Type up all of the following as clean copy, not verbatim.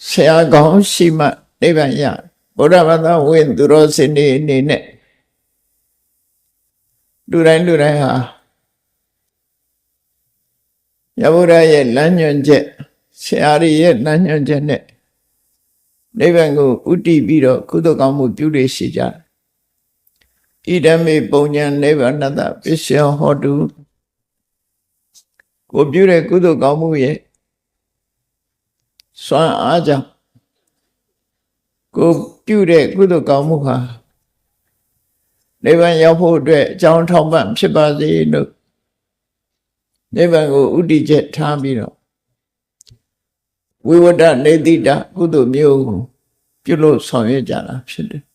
ဆရာကောင်းရှိမှနိဗ္ဗာန်ရဗုဒ္ဓဘာသာဝင်သူတော်စင်တွေအနေနဲ့လူတိုင်းဟာယဗုဒ္ဓရဲ့လမ်းညွှန်ချက်ဆရာရဲ့လမ်းညွှန်ချက်နဲ့နိဗ္ဗာန်ကိုဥတည်ပြီးတော့ကုသိုလ်ကောင်းမှုပြုလေရှိကြဣဒံမေပုံညာနိဗ္ဗာနတပစ္စယဟောတုကိုပြုတဲ့ကုသိုလ်ကောင်းမှုရဲ့စွမ်းအားကြောင့်ကိုပြုတဲ့ကုသိုလ်ကောင်းမှုဟာနိဗ္ဗာန်ရောက်ဖို့အတွက်အကြောင်းထောက်ပံ့ဖြစ်ပါစေလို့နိဗ္ဗာန်ကိုဥတည်ချက်ထားပြီးတော့ဝိဝတ္တနေတိတကုသိုလ်မျိုးကိုပြုလို့ဆောင်ရွက်ကြတာဖြစ်တယ်။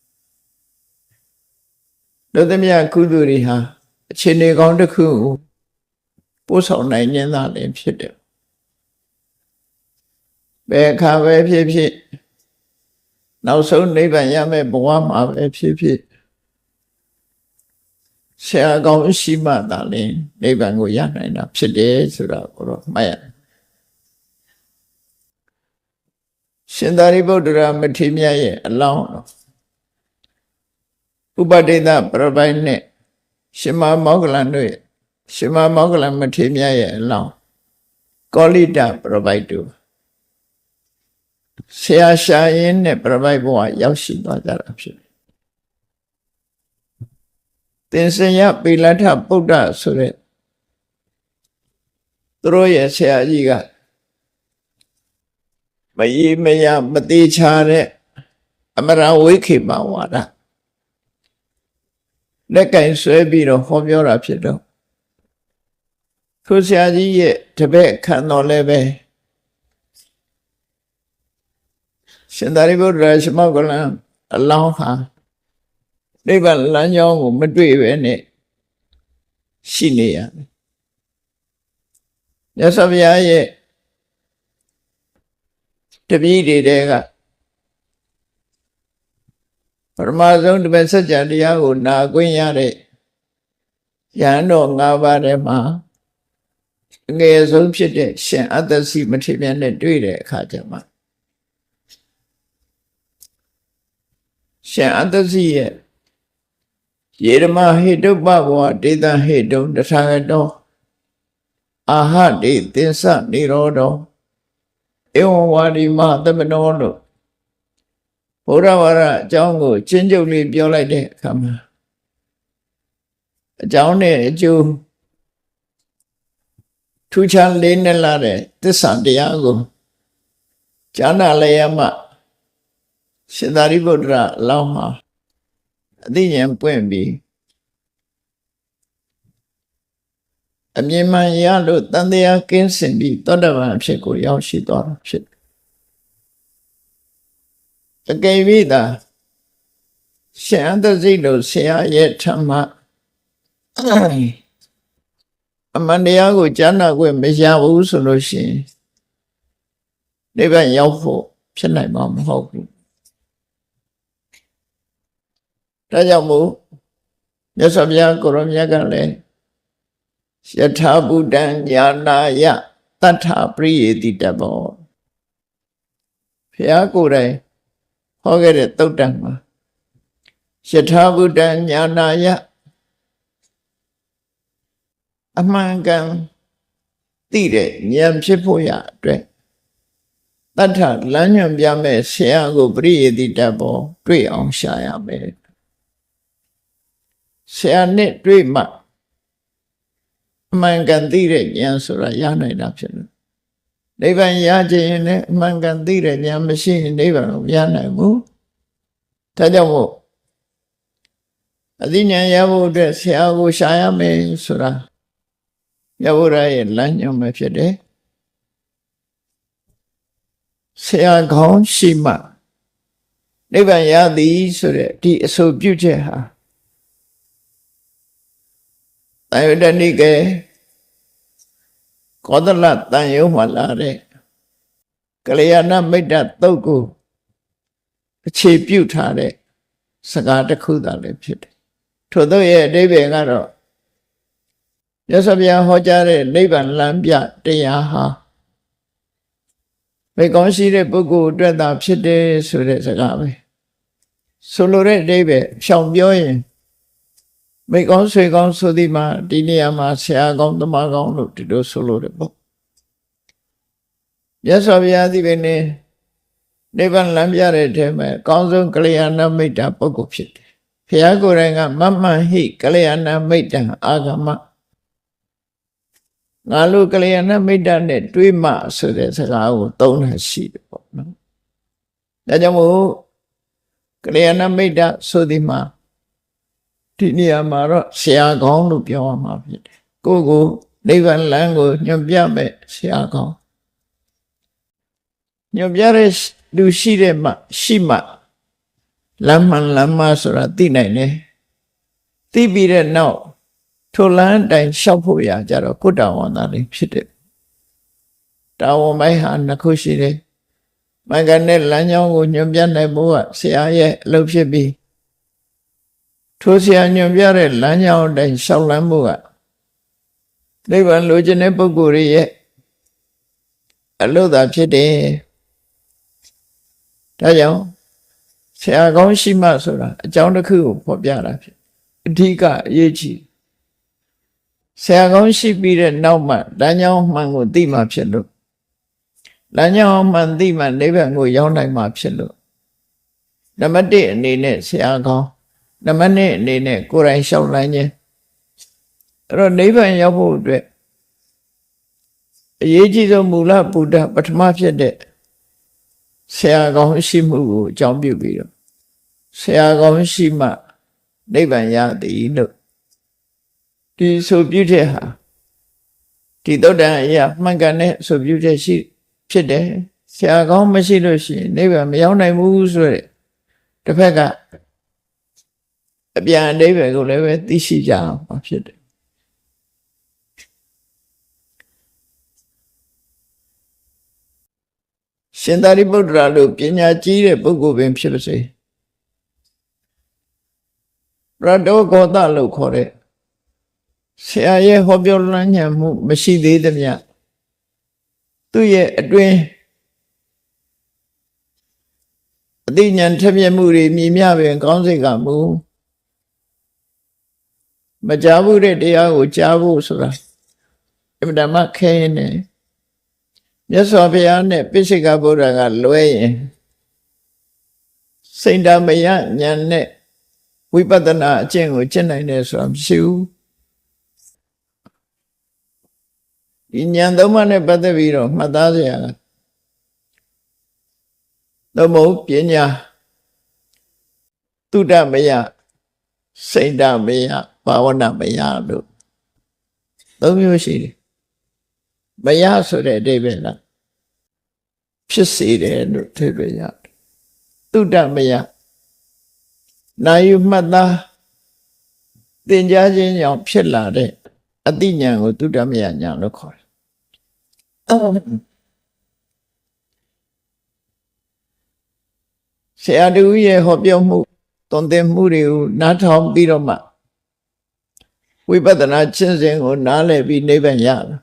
တို့သမီးကုသိုလ်တွေဟာအခြေအနေကောင်းတစ်ခုကိုပို့ဆောင်နိုင်ခြင်းသာလည်းဖြစ်တယ်။ဘယ်အခါပဲဖြစ်ဖြစ်နောက်ဆုံးနိဗ္ဗာန်ရမယ့်ဘဝမှာပဲဖြစ်ဖြစ်ဆရာကောင်းရှိမှသာလျှင်နိဗ္ဗာန်ကိုရနိုင်တာဖြစ်တယ်ဆိုတာကိုတော့မှတ်ရရှင်သာရိပုတ္တရာမထေရမြတ်ရဲ့အလောင်းဥပဒေသပရပိုင်နဲ့ရှင်မမောဂလန်တို့ရှင်မမောဂလန်မထေရမြတ်ရဲ့အလောင်းကောလိတပရပိုက်တို့ဆရာရှာရင်နဲ့ပရပိုက်ဘဝရောက်ရှိသွားကြတာဖြစ်တယ်သင်္စယပေလထဗုဒ္ဓဆိုတဲ့သူတို့ရဲ့ဆရာကြီးကမရေမရမသေးချာတဲ့အမရဝိခေမဝါဒလက်ကင်ဆွဲပြီးတော့ဟောပြောတာဖြစ်တော့သူဆရာကြီးရဲ့တပည့်ခံတော်လည်းပဲရှင်သာရိပုတ္တရာရှင်မောဂလန်အလောင်းဟာနိဗ္ဗာန်လမ်းကြောင်းကိုမတွေ့ပဲနဲ့ရှိနေရတယ်။မြတ်စွာဘုရားရဲ့တပည့်တွေကပရမဆုံးဓမ္မစကြာတရားကိုနာခွင့်ရတဲ့ယဟန်တော်၅ပါးထဲမှာအငယ်ဆုံးဖြစ်တဲ့ရှင်အတ္တစီမထေရမြတ်နဲ့တွေ့တဲ့အခါကျမှရှင်အတ္တစီရဲ့ယေရမဟိတုပ္ပဘောဒေတဟိတုံတထာဂတောအာဟတိသင်္စနိရောဓောဧဝံဝါဒီမသမနောလို့ဘုရားဝါဒအကြောင်းကိုကျဉ်းချုပ်လေးပြောလိုက်တဲ့အခါမှာအကြောင်းနဲ့အကျိုးထူးခြားလေးနဲ့လာတဲ့သစ္စာတရားကိုဉာဏ်လည်းရမှရှင်သာရိပုတ္တရာအလောင်းမှာအသိဉာဏ်ပွင့်ပြီးအမြင်မှန်ရလို့တန်တရားကင်းစင်ပြီးသောတပန်အဖြစ်ကိုရောက်ရှိသွားတာဖြစ်တယ်။အကယ်၍သာရှင်အတ္တစိတ်လို့ဆရာရဲ့ထမအမှန်တရားကိုကြားနာခွင့်မရဘူးဆိုလို့ရှိရင်နိဗ္ဗာန်ရောက်ဖို့ဖြစ်နိုင်မှာမဟုတ်ဘူး။ဒါကြောင့်မို့မြတ်စွာဘုရားကိုရောမြတ်ကလည်းယထာဘုဒ္ဓံညာနာယတထပရိယေတိတဘောဘုရားကိုယ်တိုင်ဟောခဲ့တဲ့သုတ်တံမှာယထာဘုဒ္ဓံညာနာယအမှန်ကန်သိတဲ့ဉာဏ်ဖြစ်ဖို့ရအတွက်တထလမ်းညွှန်ပြမဲ့ဆရာကိုပရိယေတိတဘောတွေ့အောင်ရှာရမယ်ဆရာနဲ့တွေ့မှအမှန်ကန်သိတဲ့ဉာဏ်ဆိုတာရနိုင်တာဖြစ်တယ်။နိဗ္ဗာန်ရခြင်းနဲ့အမှန်ကန်သိတဲ့ဉာဏ်မရှိရင်နိဗ္ဗာန်ကိုရနိုင်ဘူး။ဒါကြောင့်မို့အသိဉာဏ်ရဖို့အတွက်ဆရာကိုရှာရမယ်ဆိုတာမြတ်ဗုဒ္ဓရဲ့လမ်းညွှန်ပဲဖြစ်တယ်။ဆရာကောင်းရှိမှနိဗ္ဗာန်ရသည်ဆိုတဲ့ဒီအဆိုပြုချက်ဟာတန်ယုတနိကေကောသလတန်ယုံမှာလာတဲ့ကလျာဏမိတ်တသုတ်ကိုအခြေပြုထားတဲ့စကားတစ်ခုသာလည်းဖြစ်တယ်ထို့သောရဲ့အဓိပ္ပာယ်ကတော့မြတ်စွာဘုရားဟောကြားတဲ့နိဗ္ဗာန်လမ်းပြတရားဟာ မိကောင်းရှိတဲ့ပုဂ္ဂိုလ်အတွက်သာဖြစ်တယ်ဆိုတဲ့စကားပဲဆိုလိုတဲ့အဓိပ္ပာယ်ဖြောင်ပြောရင်မိကောင်းဆွေကောင်းဆိုသည်မှာဒီနေရာမှာဆရာကောင်းသမားကောင်းလို့ဒီလိုဆိုလိုတယ်ပေါ့မြတ်စွာဘုရားသည်ပဲနိဗ္ဗာန်လမ်းပြတဲ့အထဲမှာအကောင်းဆုံးကလျာဏမိတ်တာပုဂ္ဂိုလ်ဖြစ်တယ်ဘုရားကိုယ်တိုင်ကမမှန်ဟိကလျာဏမိတ်တံအာဂမငါလိုကလျာဏမိတ်တနဲ့တွေးမှဆိုတဲ့စကားကိုသုံးတာရှိတယ်ပေါ့နော်ဒါကြောင့်မို့ကလျာဏမိတ်တဆိုသည်မှာဒီနေရာမှာတော့ဆရာကောင်းလို့ပြောရမှာဖြစ်တယ်ကိုနိဗ္ဗာန်လမ်းကိုညွှန်ပြမဲ့ဆရာကောင်းညွှန်ပြတဲ့လူရှိတဲ့မှရှိမှလမ်းမှန်လမ်းမဆိုတာသိနိုင်တယ်သိပြီးတဲ့နောက်ထိုလမ်းတိုင်လျှောက်ဖို့ရကြတော့ကိုယ်တာဝန်သားလေးဖြစ်တယ်တာဝန်ပိုင်းဟာနှစ်ခုရှိတယ်မှန်ကန်တဲ့လမ်းကြောင်းကိုညွှန်ပြနိုင်ဖို့ကဆရာရဲ့အလုပ်ဖြစ်ပြီးထိုဆရာညွှန်ပြတဲ့လမ်းကြောင်းတိုင်လျှောက်လမ်းဖို့ကနိဗ္ဗာန်လိုချင်တဲ့ပုဂ္ဂိုလ်ရဲ့အလုပ်သာဖြစ်တယ်ဒါကြောင့်ဆရာကောင်းရှိမှဆိုတာအကြောင်းတစ်ခုကိုဖော်ပြတာဖြစ်အဓိကအရေးကြီးဆရာကောင်းရှိပြီးတဲ့နောက်မှလမ်းကြောင်းမှန်ကိုသိမှဖြစ်လို့လမ်းကြောင်းမှန်သိမှနိဗ္ဗာန်ကိုရောက်နိုင်မှဖြစ်လို့နံပါတ်1အနေနဲ့ဆရာကောင်းနံပါတ်2အနေနဲ့ကိုယ်တိုင်လျှောက်လန်းခြင်းအဲ့တော့နိဗ္ဗာန်ရောက်ဖို့အတွက်အရေးကြီးဆုံးမူလဗုဒ္ဓပထမဖြစ်တဲ့ဆရာကောင်းရှိမှုကိုအကြောင်းပြုပြီးတော့ဆရာကောင်းရှိမှနိဗ္ဗာန်ရသည်လို့ဒီဆိုပြုတဲ့ဟာဒီသုတ္တန်အရာမှန်ကန်တဲ့ဆိုပြုတဲ့ရှိဖြစ်တယ်ဆရာကောင်းမရှိလို့ရှိရင်နိဗ္ဗာန်မရောက်နိုင်ဘူးဆိုတဲ့တစ်ဖက်ကအပြန်အဓိပ္ပာယ်ကိုလည်းပဲသိရှိကြအောင်ဖြစ်တယ်ရှင်သာရိပုတ္တရာလို့ပညာကြီးတဲ့ပုဂ္ဂိုလ်ပင်ဖြစ်ပါစေပရတောဂောသလို့ခေါ်တဲ့ဆရာရဲ့ဟောပြောလမ်းညွှန်မှုမရှိသေးသမျှသူ့ရဲ့အတွင်းအသိဉာဏ်ထက်မြက်မှုတွေမြင်မြပင်ကောင်းစိတ်ကမူမကြားဘူးတဲ့တရားကိုကြားဖို့ဆိုတာအမှန်တမ်းခဲရင်ねမြတ်စွာဘုရားနဲ့ပိစိကဗုဒ္ဓကလွဲရင်စိတ်ဓာမယဉာဏ်နဲ့ဝိပဿနာအကျင့်ကိုကျင့်နိုင်တယ်ဆိုတာမရှိဘူးဒီဉာဏ်သုံးပါးနဲ့ပတ်သက်ပြီးတော့မှတ်သားစရာသို့မဟုတ်ပညာသုဒ္ဓမယစိတ်ဓာမယဘာဝနာမယလို့သုံးမျိုးရှိတယ်မယဆိုတဲ့အဓိပ္ပာယ်ကဖြစ်စေတယ်လို့အဓိပ္ပာယ်ရတယ်သုဒ္ဓမယနာယူမှတ်သားသင်ကြားခြင်းကြောင့်ဖြစ်လာတဲ့အသိဉာဏ်ကိုသုဒ္ဓမယဉာဏ်လို့ခေါ်တယ်ဆရာတူရဲ့ဟောပြောမှုသွန်သင်မှုတွေကိုနားထောင်ပြီးတော့မှဝိပဿနာကျင့်စဉ်ကိုနားလည်ပြီးနိဗ္ဗာန်ရတာ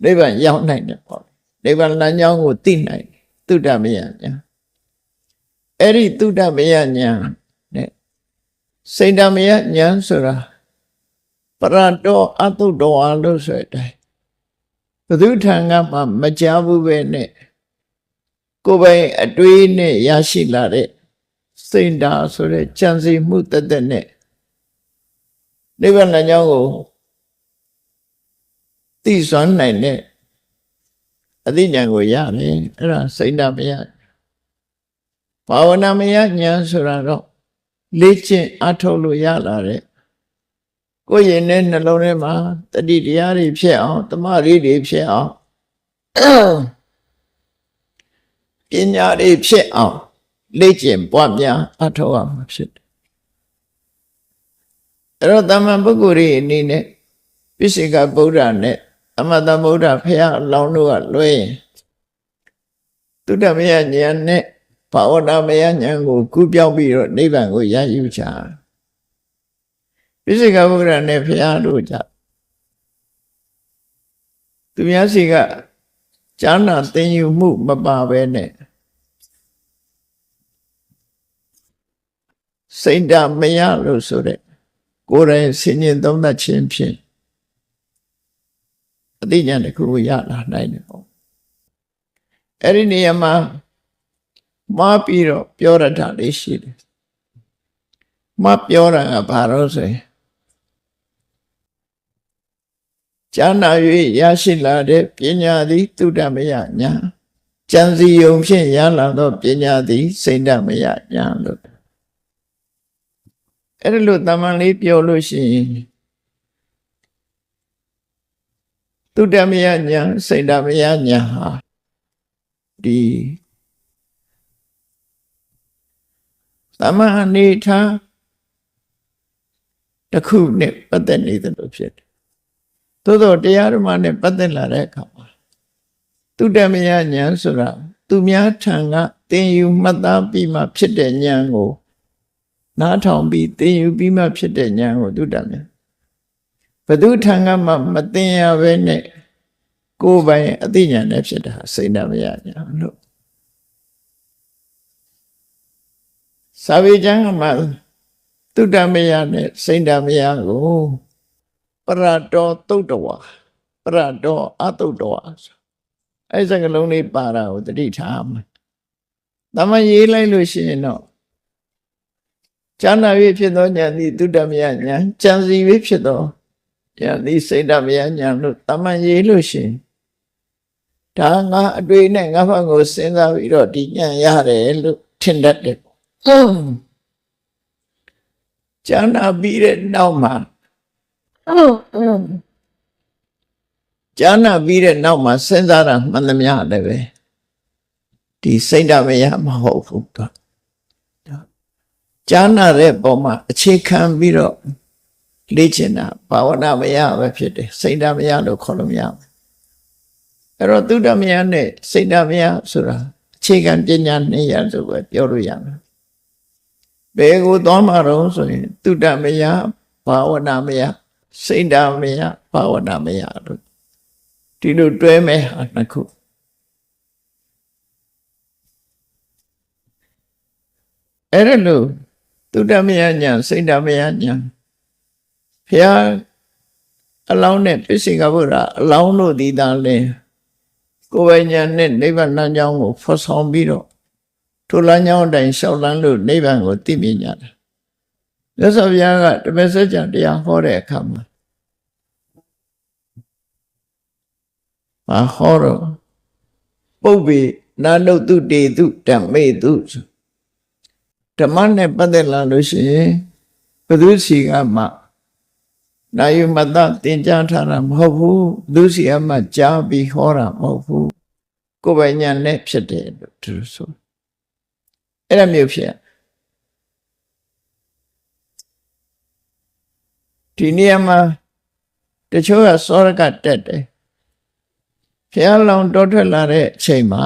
နိဗ္ဗာန်ရောက်နိုင်တယ်ပေါ့နိဗ္ဗာန်လမ်းကြောင်းကိုသိနိုင်သုဒ္ဓမယဉာဏ်အဲ့ဒီသုဒ္ဓမယဉာဏ်နဲ့စိတ်ဓမယဉာဏ်ဆိုတာပရတောအတုတောအလို့ဆိုတဲ့အတိုင်းဘုသူထံကမှမကြားဘူးပဲနဲ့ကိုယ်ပိုင်အတွေးနဲ့ရရှိလာတဲ့စိတ်ဓာတ်ဆိုတဲ့ကြံစည်မှုတသက်နဲ့နိဗ္ဗာန်လမ်းကြောင်းကိုသိစွမ်းနိုင်တဲ့အသိဉာဏ်ကိုရတယ်အဲ့ဒါစိတ်ဓာတ်မယဘာဝနာမယဉာဏ်ဆိုတာတော့လေ့ကျင့်အထောက်လို့ရလာတဲ့ကိုယ်ရင်နဲ့နှလုံးထဲမှာတတိတရားတွေဖြစ်အောင်တမာရီတွေဖြစ်အောင်ပညာတွေဖြစ်အောင်လေ့ကျင့်ပွားများအထောက်ရမှာဖြစ်တယ်အဲ့တော့တမန်ပုဂ္ဂိုလ်တွေအနေနဲ့ပိစိကဗုဒ္ဓနဲ့အမတဗုဒ္ဓဖရာအလောင်းတို့ကလွှဲရင်သုဒ္ဓမယဉာဏ်နဲ့ဘာဝနာမယဉာဏ်ကိုကူးပြောင်းပြီးတော့နိဗ္ဗာန်ကိုရယူကြပိစိကဗုဒ္ဓနဲ့ဖရာတို့ကြသူများစီက ကြားနာသင်ယူမှုမပါဘဲနဲ့စိတ်ဓာတ်မရလို့ဆိုတဲ့ကိုယ်တိုင်ဆင်ញင်သုံးသပ်ခြင်းဖြင့်အသိဉာဏ်တစ်ခုရလာနိုင်တယ်ပေါ့အဲ့ဒီနေရာမှာမှားပြီးတော့ပြောရတာလေးရှိတယ်မှားပြောတာကဘာလို့ဆိုရင်ကြားနာ၍ရရှိလာတဲ့ပညာသည်သုတ္တမယညာကြံစီယုံဖြင့်ရလာသောပညာသည်စိတ်ဓာတ်မယညာလို့အဲ့ဒါလို့တမန်လေးပြောလို့ရှိရင်သုတ္တမယညာစိတ်ဓာတ်မယညာဟာဒီသမန်အနေထားတစ်ခုနဲ့ပတ်သက်နေတယ်လို့ဖြစ်တယ်သို့တော့တရားဓမ္မနဲ့ပတ်သက်လာတဲ့အခါမှာသုတ္တမယဉာဏ်ဆိုတာသူများထံကသင်ယူမှတ်သားပြီးမှဖြစ်တဲ့ဉာဏ်ကိုနားထောင်ပြီးသင်ယူပြီးမှဖြစ်တဲ့ဉာဏ်ကိုသုတ္တမယဘယ်သူထံကမှမသင်ရဘဲနဲ့ကိုယ်ပိုင်အသိဉာဏ်နဲ့ဖြစ်တာစိတ်ဓာတ်မယဉာဏ်လို့စာပေကျမ်းမှာသုတ္တမယနဲ့စိတ်ဓာတ်မယကိုပရတောသုတ်တဝါပရတောအသုတ်တဝါအဲ့စကလုံးလေးပါတာကိုတတိထားမှာတမန်ရေးလိုက်လို့ရှိရင်တော့ဉာဏ်၍ဖြစ်သောဉာဏ်သည်သုတ္တမယဉာဏ်ကြံစီ၍ဖြစ်သောဉာဏ်သည်စိတ်ဓာတ်မယဉာဏ်လို့တမန်ရေးလို့ရှိရင်ဒါငါအတွေ့နဲ့ငါဘက်ကိုစဉ်းစားပြီးတော့ဒီဉာဏ်ရတယ်လို့ထင်တတ်တယ်ဉာဏ်ပြီးတဲ့နောက်မှာကြားနာပြီးတဲ့နောက်မှာစဉ်းစားတာမှန်သမျှလည်းပဲဒီစိတ်ဓာတ်မယမဟုတ်ဘူးတော့ကြားနာတဲ့ပုံမှာအခြေခံပြီးတော့လေ့ကျင့်တာဘာဝနာမယပဲဖြစ်တယ်စိတ်ဓာတ်မယလို့ခေါ်လို့မရဘူးအဲ့တော့သုတ္တမယနဲ့စိတ်ဓာတ်မယဆိုတာအခြေခံပညာနဲ့ရဆိုပဲပြောလို့ရမယ်ဘယ်ကိုသွားမှာတော့ဆိုရင်သုတ္တမယဘာဝနာမယစိတ်ဓာတ်မယဘာဝနာမယလို့ဒီလိုတွဲမဲ့ဟာနှစ်ခုအဲ့ဒါလို့သုတ္တမယဉာဏ်စိတ်ဓာတ်မယဉာဏ်ဘုရားအလောင်းနဲ့ပစ္စေကဗုဒ္ဓအလောင်းတို့ဒီသားလဲကိုယ်ပိုင်ဉာဏ်နဲ့နိဗ္ဗာန်လမ်းကြောင်းကိုဖော်ဆောင်ပြီးတော့ထိုလမ်းကြောင်းအတိုင်းလျှောက်လန်းလို့နိဗ္ဗာန်ကိုသိမြင်ကြတယ်မြတ်စွာဘုရားကဓမ္မစကြာတရားဟောတဲ့အခါမှာဟောတော့ပုပ္ပေနာနုတုတေတုဓမ္မေတုဓမ္မနဲ့ပတ်သက်လာလို့ရှိရင်ဘုသူစီကမှနာယုမတ္တသင်ကြားထားတာမဟုတ်ဘူးဘုသူစီကမှကြားပြီးဟောတာမဟုတ်ဘူးကိုယ်ပိုင်ဉာဏ်နဲ့ဖြစ်တယ်လို့သူဆိုအဲ့ဒါမျိုးဖြစ်ဒီနေရာမှာတချို့ကစောရကတက်တယ်ဘုရားလောင်းတော်ထွက်လာတဲ့အချိန်မှာ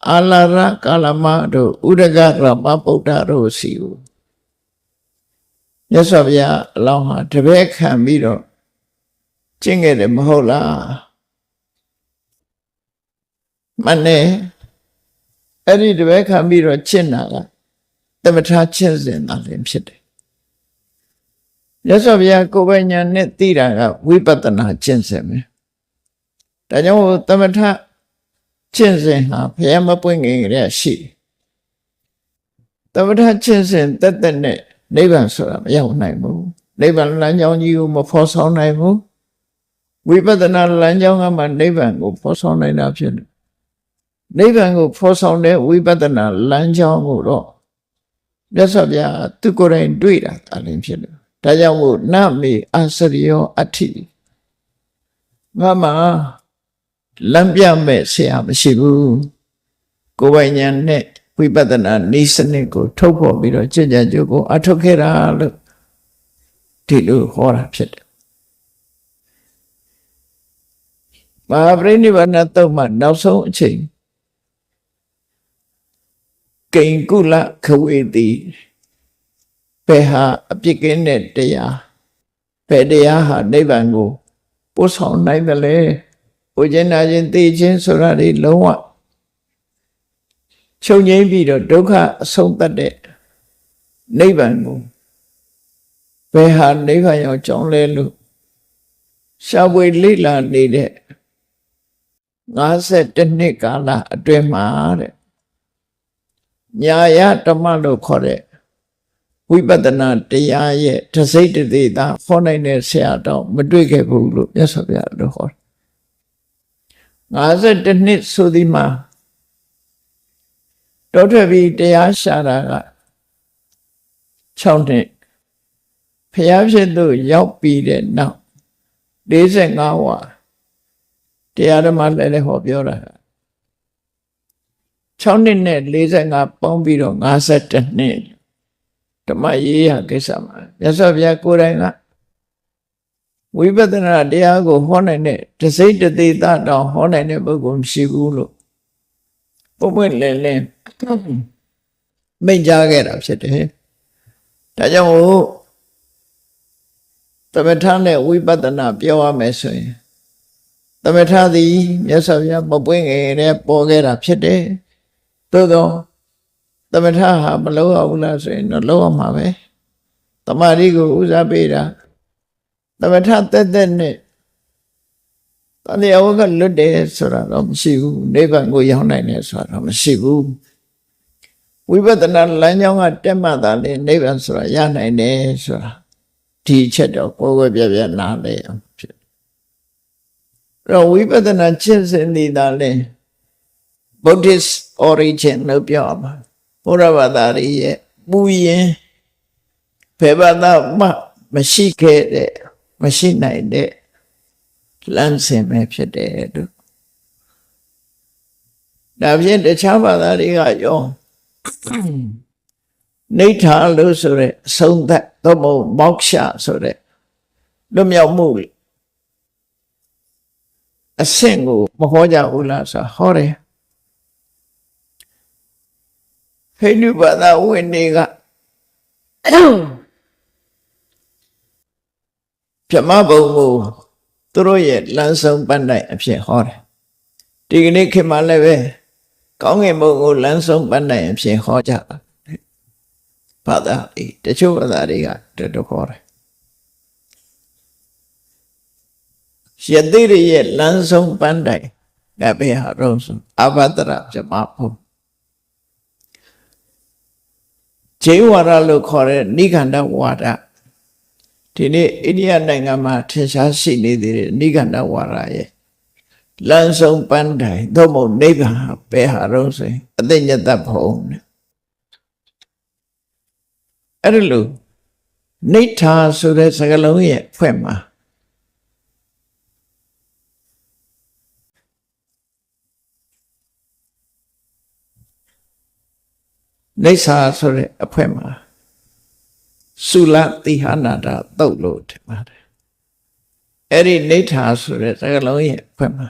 အာလာရကာလမတို့ဥဒကရမဗုဒ္ဓတို့စီကိုမြတ်စွာဘုရားအလောင်းဟာတပည့်ခံပြီးတော့ကျင့်ခဲ့တယ်မဟုတ်လားမနဲ့အဲ့ဒီတပည့်ခံပြီးတော့ကျင့်တာကသမထကျင့်စဉ်သာလျှင်ဖြစ်တယ်မြတ်စွာဘုရားကိုယ်ပိုင်ဉာဏ်နဲ့သိတာကဝိပဿနာကျင့်စဉ်ပဲဒါကြောင့်သမထကျင့်စဉ်ဟာဘုရားမပွင့်ခင်ကတည်းကရှိသမထကျင့်စဉ်တက်တက်နဲ့နိဗ္ဗာန်ဆိုတာမရောက်နိုင်ဘူးနိဗ္ဗာန်လမ်းကြောင်းကြီးကိုမဖော်ဆောင်နိုင်ဘူးဝိပဿနာလမ်းကြောင်းကမှနိဗ္ဗာန်ကိုဖော်ဆောင်နိုင်တာဖြစ်တယ်နိဗ္ဗာန်ကိုဖော်ဆောင်တဲ့ဝိပဿနာလမ်းကြောင်းကိုတော့မြတ်စွာဘုရားသူကိုယ်တိုင်တွေ့တာဒါလည်းဖြစ်တယ်ဒါကြောင့်မို့နမေအစရိယောအဋ္ဌိငါမှာလမ်းပြမဲ့ဆရာမရှိဘူးကိုယ်ပိုင်ဉာဏ်နဲ့ဝိပဿနာနည်းစနစ်ကိုထုတ်ဖော်ပြီးတော့ကြည်ကြကြကိုအထုတ်ခဲ့တာလို့ဒီလိုဟောတာဖြစ်တယ်မဟာပရိနိဗ္ဗာန်တုတ်မှနောက်ဆုံးအချိန်ကိဉ္ကုလခဝေတိဘယ်ဟာအပြစ်ကင်းတဲ့တရားဘယ်တရားဟာနိဗ္ဗာန်ကိုပို့ဆောင်နိုင်တယ်လဲ ပူခြင်းနာခြင်းသိခြင်းဆိုတာတွေလုံးဝချုပ်ငြိမ်းပြီးတော့ဒုက္ခအဆုံးသတ်တဲ့နိဗ္ဗာန်ကိုဘယ်ဟာနိဗ္ဗာန်ရောက်ကြောင်းလဲလို့ရှားပွေလေ့လာနေတဲ့52နှစ်ကာလအတွင်းမှာတဲ့ညာယဓမ္မလို့ခေါ်တဲ့ဝိပဿနာတရားရဲ့တစိတ်တသေးသာဟောနိုင်တဲ့ဆရာတော်မတွေ့ခဲ့ဘူးလို့မြတ်စွာဘုရားလို့ဟော52နှစ်ဆိုဒီမှာတောထွက်ပြီးတရားရှာတာက6နှစ်ဘုရားဖြစ်သူရောက်ပြီးတဲ့နောက်45ဝါတရားဓမ္မလည်းဟောပြောတာ6နှစ်နဲ့45ပေါင်းပြီးတော့52နှစ်ဓမ္မရေးရကိစ္စမှာမြတ်စွာဘုရားကိုယ်တိုင်ကဝိပဿနာတရားကိုဟောနိုင်တဲ့တစိတ်တသေးတာတောင်ဟောနိုင်တဲ့ပုဂ္ဂိုလ်မရှိဘူးလို့ပုံပွင့်လင်းလင်းမိန့်ကြားခဲ့တာဖြစ်တယ်ဒါကြောင့်မို့သမထနဲ့ဝိပဿနာပြောရမယ်ဆိုရင်သမထသည်မြတ်စွာဘုရားမပွင့်ငယ်နဲ့ပေါ်ခဲ့တာဖြစ်တယ်သို့သောသမထဟာမလုပ်ရဘူးလားဆိုရင်တော့လုပ်ရမှာပဲတမာရီကိုဦးစားပေးတာသမထတက်တက်နဲ့တဏှာဝကလွတ်တယ်ဆိုတာတော့မရှိဘူးနိဗ္ဗာန်ကိုရောက်နိုင်တယ်ဆိုတာတော့မရှိဘူးဝိပဿနာလမ်းကြောင်းကတက်မှသာလေနိဗ္ဗာန်ဆိုတာရနိုင်တယ်ဆိုတာဒီအချက်တော့ကိုယ်ကိုယ်ပြပြနားလဲအောင်ဖြစ်အဲ့တော့ဝိပဿနာကျင့်စဉ်နေတာလေ Buddhist origin လို့ပြောမှာဘုရားဘာသာရဲ့ပူရင်ဘယ်ဘာသာမှမရှိခဲ့တဲ့မရှိနိုင်တဲ့လမ်းစဉ်ပဲဖြစ်တယ်လို့ဒါဖြင့်တခြားဘာသာတွေကရောနိဋ္ဌာလို့ဆိုတဲ့အဆုံးသတ်သို့မဟုတ်မောက္ခဆိုတဲ့လွတ်မြောက်မှုအဆင့်ကိုမဟောကြဘူးလားဆိုဟောတယ်ဟိန္ဒူဘာသာဝင်တွေကပြမဘုံကိုသူတို့ရဲ့လမ်းဆုံးပန်းတိုင်အဖြစ်ဟောတယ်ဒီကနေ့ခေတ်မှာလည်းပဲကောင်းကင်ဘုံကိုလမ်းဆုံးပန်းတိုင်အဖြစ်ဟောကြတာဘာသာတချို့ဘာသာတွေကတော်ခေါ်တယ်ယတိရရဲ့လမ်းဆုံးပန်းတိုင်ကဘယ်ဟာတော့ဆိုအဘဒရပြမဘုံဂျေဝါဒလို့ခေါ်တဲ့နိဂန္ဓဝါဒဒီနေ့အိန္ဒိယနိုင်ငံမှာထင်ရှားရှိနေသေးတဲ့နိဂန္ဓဝါဒရဲ့လမ်းဆုံးပန်းတိုင်သို့မဟုတ်နိဗ္ဗာန်ဘယ်ဟာတော့ဆိုရင်အသိဉာဏ်တတ်ဖို့အဲ့ဒါလို့နိဋ္ဌာဆိုတဲ့စကားလုံးရဲ့ဖွဲ့မှာနိစ္စဆိုတဲ့အဖွဲမှာသုလတိဟနာတာတုတ်လို့ထင်ပါတယ်အဲ့ဒီနိဋ္ဌာဆိုတဲ့စကားလုံးရဲ့အဖွဲမှာ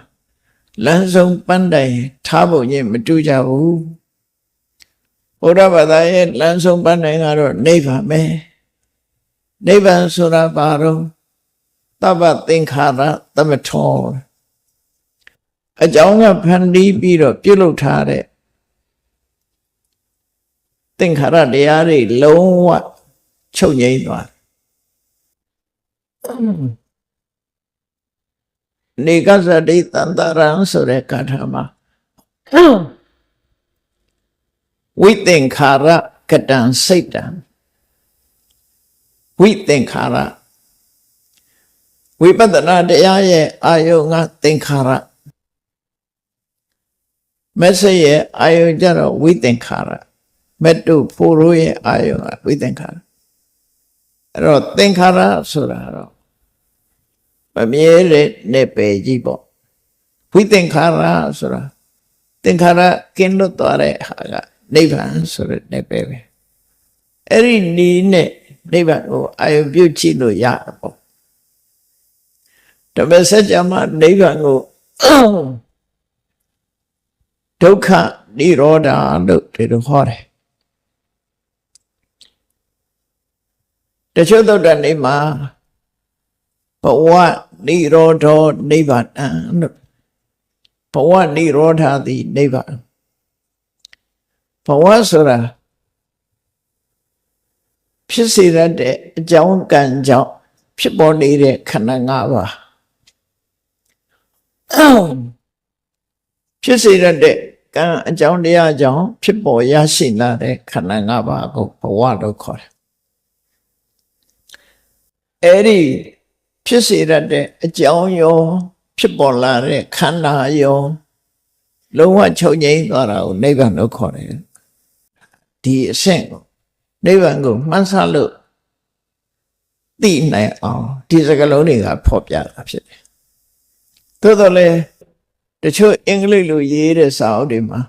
လမ်းဆုံးပန်းတိုင်ထားဖို့ညမတူကြဘူးဘုရားဘာသာရဲ့လမ်းဆုံးပန်းတိုင်ကတော့နိဗ္ဗာန်ပဲနိဗ္ဗာန်ဆိုတာဘာတော့သဗ္ဗသင်္ခါရသမထောအကြောင်းကဖန်တီးပြီးတော့ပြုလုပ်ထားတဲ့သင်္ခါရတရားတွေလုံးဝချုပ်ငြိမ်းသွားနေကသတိတန္တရံဆိုတဲ့ကာထာမှာဝိသင်္ခါရကတံစိတ်တံဝိသင်္ခါရဝိပဿနာတရားရဲ့အာယုံကသင်္ခါရမက်ဆေ့ရဲ့အာယုံကြတော့ဝိသင်္ခါရမက်တုဖို့ရိုးရဲ့အာယုံကဝိသင်္ခါရအဲ့တော့သင်္ခါရဆိုတာတော့မမြဲတဲ့နယ်ပယ်ကြီးပေါ့ဝိသင်္ခါရဆိုတာသင်္ခါရကင်းလွတ်သွားတဲ့ဟာကနိဗ္ဗာန်ဆိုတဲ့နယ်ပယ်ပဲအဲ့ဒီနီးနဲ့နိဗ္ဗာန်ကိုအာယုံပြုကြည့်လို့ရတာပေါ့ဓမ္မစကြာမှာနိဗ္ဗာန်ကိုဒုက္ခនិရောဓလို့ဒီလိုခေါ်တယ်တချို့သုတ္တန်တွေမှာဘဝនិရောဓနိဗ္ဗာန်လို့ ဘဝနိရောဓသည်နိဗ္ဗာန်ဘဝဆိုတာဖြစ်စေရတဲ့အကြောင်းကံကြောင့်ဖြစ်ပေါ်နေတဲ့ခန္ဓာ၅ပါးဖြစ်စေရတဲ့ကံအကြောင်းတရားကြောင့်ဖြစ်ပေါ်ရရှိလာတဲ့ခန္ဓာ၅ပါးကိုဘဝလို့ခေါ်တယ်အဲ့ဒီဖြစ်စေရတဲ့အကြောင်းရောဖြစ်ပေါ်လာတဲ့ခန္ဓာရောလုံးဝချုပ်ငြိမ်းသွားတာကိုနိဗ္ဗာန်လို့ခေါ်တယ်ဒီအဆင့်ကိုနိဗ္ဗာန်ကိုမှန်းဆလို့သိနိုင်အောင်ဒီစကားလုံးတွေကဖော်ပြတာဖြစ်တယ်သို့တော်လည်းတချို့အင်္ဂလိပ်လိုရေးတဲ့စာအုပ်တွေမှာ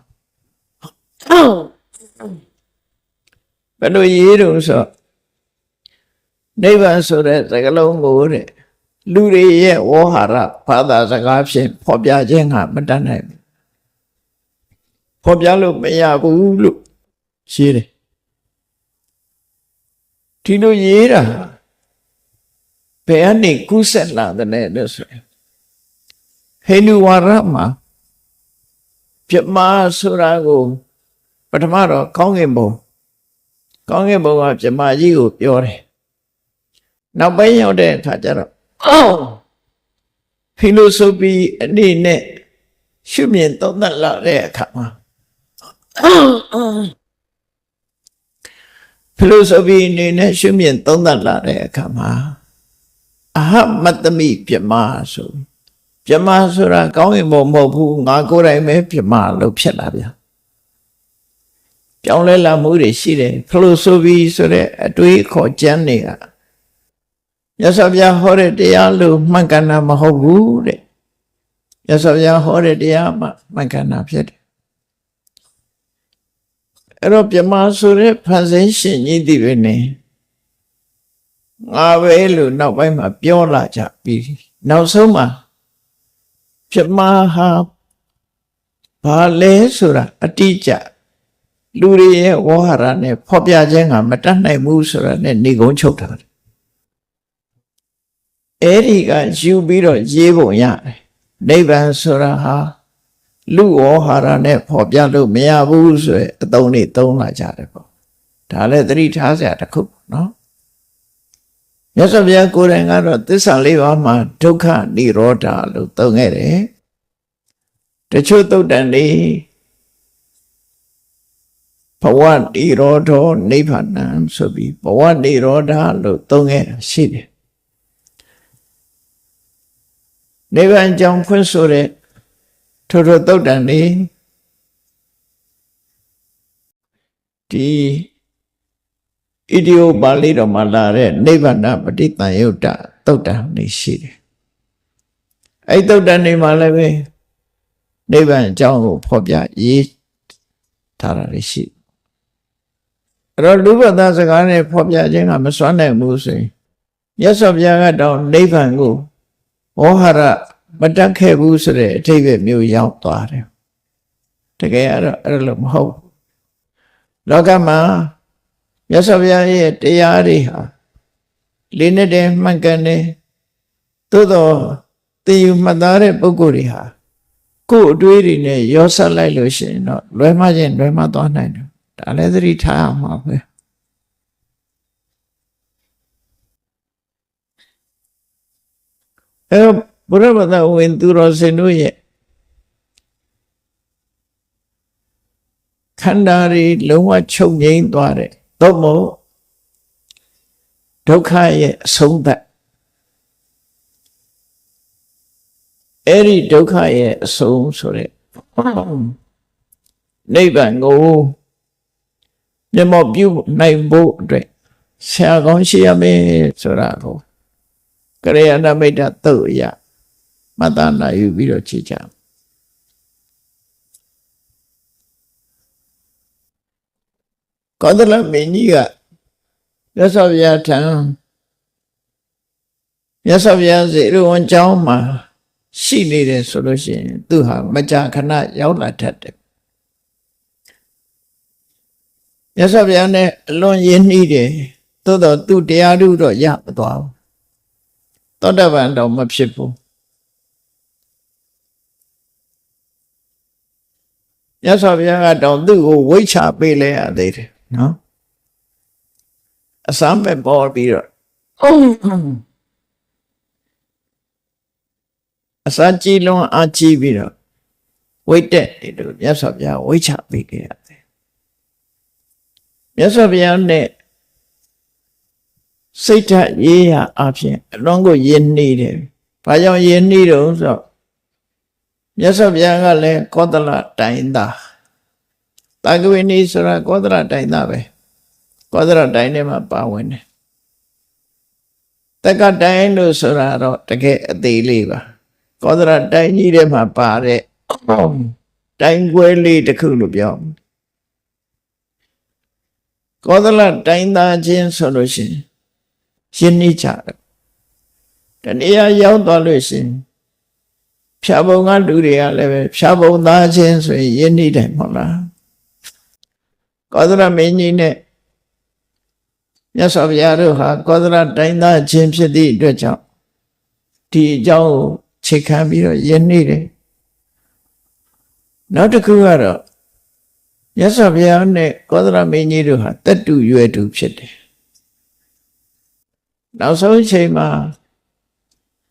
ဘယ်လိုရေးတုံးဆိုနိဗ္ဗာန်ဆိုတဲ့စကားလုံးကိုတဲ့လူတွေရဲ့ဝေါဟာရဘာသာစကားဖြင့်ဖော်ပြခြင်းကမတတ်နိုင်ဘူးဖော်ပြလို့မရဘူးလို့ရေးတယ်ဒီလိုရေးတာဘယ်အနေကူးဆက်လာတဲ့လဲလို့ဆိုရင်ဟိန္ဒူဝါဒမှာပြမဆိုတာကိုပထမတော့ကောင်းကင်ဘုံကပြမကြီးကိုပြောတယ်နောက်ပိုင်းရောက်တဲ့အခါကျတော့ဖီလိုဆိုဖီအနေနဲ့ရှုမြင်သုံးသပ်လာတဲ့အခါမှာဖီလိုဆိုဖီအနေနဲ့ရှုမြင်သုံးသပ်လာတဲ့အခါမှာအဟမတ္တမိပြမဆိုပြမဆိုတာကောင်းကင်ဘုံမဟုတ်ဘူးငါကိုယ်တိုင်ပဲပြမလို့ဖြစ်လာဗျာပြောင်းလဲလာမှုတွေရှိတယ်ဖီလိုဆိုဖီဆိုတဲ့အတွေးခေါ်ကျမ်းတွေကမြတ်စွာဘုရားဟောတဲ့တရားလို့မှန်ကန်တာမဟုတ်ဘူးတဲ့မြတ်စွာဘုရားဟောတဲ့တရားမှန်ကန်တာဖြစ်တယ်အဲ့တော့ပြမဆိုတဲ့ဖန်ဆင်းရှင်ကြီးဒီပဲနေငါပဲလို့နောက်ပိုင်းမှာပြောလာကြပြီးနောက်ဆုံးမှာပြမဟာဘာလဲဆိုတာအတိအကျလူတွေရဲ့ဝေါဟာရနဲ့ဖော်ပြခြင်းကမတတ်နိုင်ဘူးဆိုတာနဲ့နေကုန်းချုပ်တာအဲ့ဒီကယူပြီးတော့ရေးပုံရတယ်နိဗ္ဗာန်ဆိုတာဟာလူဝေါဟာရနဲ့ဖော်ပြလို့မရဘူးဆိုရယ်အသုံးလေးသုံးလာကြတယ်ပေါ့ဒါလည်းသတိထားစရာတစ်ခုနော်မြတ်စွာဘုရားကိုယ်တိုင်ကတော့သစ္စာလေးပါးမှာဒုက္ခនិရောဓလို့သုံးခဲ့တယ်တချို့သုတ်တန်တွေဘဝនិရောဓနိဗ္ဗာန်ဆိုပြီးဘဝនិရောဓလို့သုံးခဲ့တာရှိတယ်နိဗ္ဗာန်ကြောင့်ဖွင့်ဆိုတဲ့ထိုသုတ်တန်နေဒီဣတိယပါဠိတော်မှာလာတဲ့နိဗ္ဗာန်ပဋိသင်္ယုတ္တသုတ်တန်နေရှိတယ်အဲ့သုတ်တန်နေမှာလည်းပဲနိဗ္ဗာန်အကြောင်းကိုဖော်ပြရေးထားတာရှိအဲ့တော့လူဘသာစကားနဲ့ဖော်ပြခြင်းကမစွမ်းနိုင်ဘူးဆိုရင်မြတ်စွာဘုရားကတော့နိဗ္ဗာန်ကိုဝေါဟာရမတတ်ခဲ့ဘူးဆိုတဲ့အထိပ္ပယ်မျိုးရောက်သွားတယ်တကယ်ကတော့အဲ့လိုမဟုတ်လောကမှာမြတ်စွာဘုရားရဲ့တရားတွေဟာလေးနဲ့တည်းမှန်ကန်တယ်သို့တော့သိယူမှတ်သားတဲ့ပုဂ္ဂိုလ်တွေဟာကိုယ်အတွေးတွေနဲ့ရောဆက်လိုက်လို့ရှိရင်တော့လွဲမှားခြင်းလွဲမှားသွားနိုင်တယ်ဒါလည်းသတိထားအောင်ပါပဲဘုရားဘာသာဝင်သူတော်စင်တို့ရဲ့ခန္ဓာတွေလုံးဝချုပ်ငြိမ်းသွားတယ်သို့မဟုတ်ဒုက္ခရဲ့အဆုံးသတ်အဲ့ဒီဒုက္ခရဲ့အဆုံးဆိုတဲ့နိဗ္ဗာန်ကိုမျက်မှောက်ပြုနိုင်ဖို့အတွက်ဆရာကောင်းရှိရမယ်ဆိုတာကိုကရယနာမိတ်တသုတ်အရာမတ္တနာယူပြီးတော့ခြေချကောသလမင်းကြီးကမြတ်စွာဘုရားထံမြတ်စွာဘုရားစေရဝန်ကျောင်းမှာရှိနေတယ်ဆိုလို့ရှိရင်သူဟာမကြာခဏရောက်လာတတ်တယ်မြတ်စွာဘုရားနဲ့အလွန်ရင်းနှီးတယ်သို့တော့သူတရားဓုတော့ရမသွားဘူးသောတပန်တော့မဖြစ်ဘူး မြတ်စွာဘုရားကတော့သူ့ကိုဝိချပေးလဲရသေးတယ်နော်အစမ်းပဲပေါ်ပြီးတော့အစာကြည်လွန်အားကြီးပြီးတော့ဝိတ်တက်နေလို့မြတ်စွာဘုရားဝိချပေးခဲ့ရတယ်မြတ်စွာဘုရားနဲ့စိတ်ဓာတ်ရေးရအဖြစ်အလွန်ကိုယဉ်နေတယ်။ဘာကြောင့်ယဉ်နေတော့ဆိုတော့မြတ်စွာဘုရားကလည်းကောသလတိုင်းသားတာကဝိနည်းဆိုတာကောသလတိုင်းသားပဲကောသလတိုင်းထဲမှာပါဝင်တယ်။တက္ကတိုင်းလို့ဆိုတာတော့တကယ်အသေးလေးပါကောသလတိုင်းကြီးထဲမှာပါတဲ့တိုင်းကွဲလေးတစ်ခုလို့ပြောကောသလတိုင်းသားချင်းဆိုလို့ရှိရင်ယဉ်နေကြတယ်တနည်းရောက်သွားလို့ရှိရင်ဖြာပုံကလူတွေကလည်းပဲဖြာပုံသားချင်းဆိုရင်ယဉ်နေတယ်မဟုတ်လားကောသလမင်းကြီးနဲ့မြတ်စွာဘုရားတို့ဟာကောသလတိုင်းသားချင်းဖြစ်သည့်အတွက်ကြောင့်ဒီအကြောင်းကိုခြေခံပြီးတော့ယဉ်နေတယ်နောက်တစ်ခုကတော့မြတ်စွာဘုရားနဲ့ကောသလမင်းကြီးတို့ဟာတတူရွယ်တူဖြစ်တယ်နောက်ဆုံးအချိန်မှာ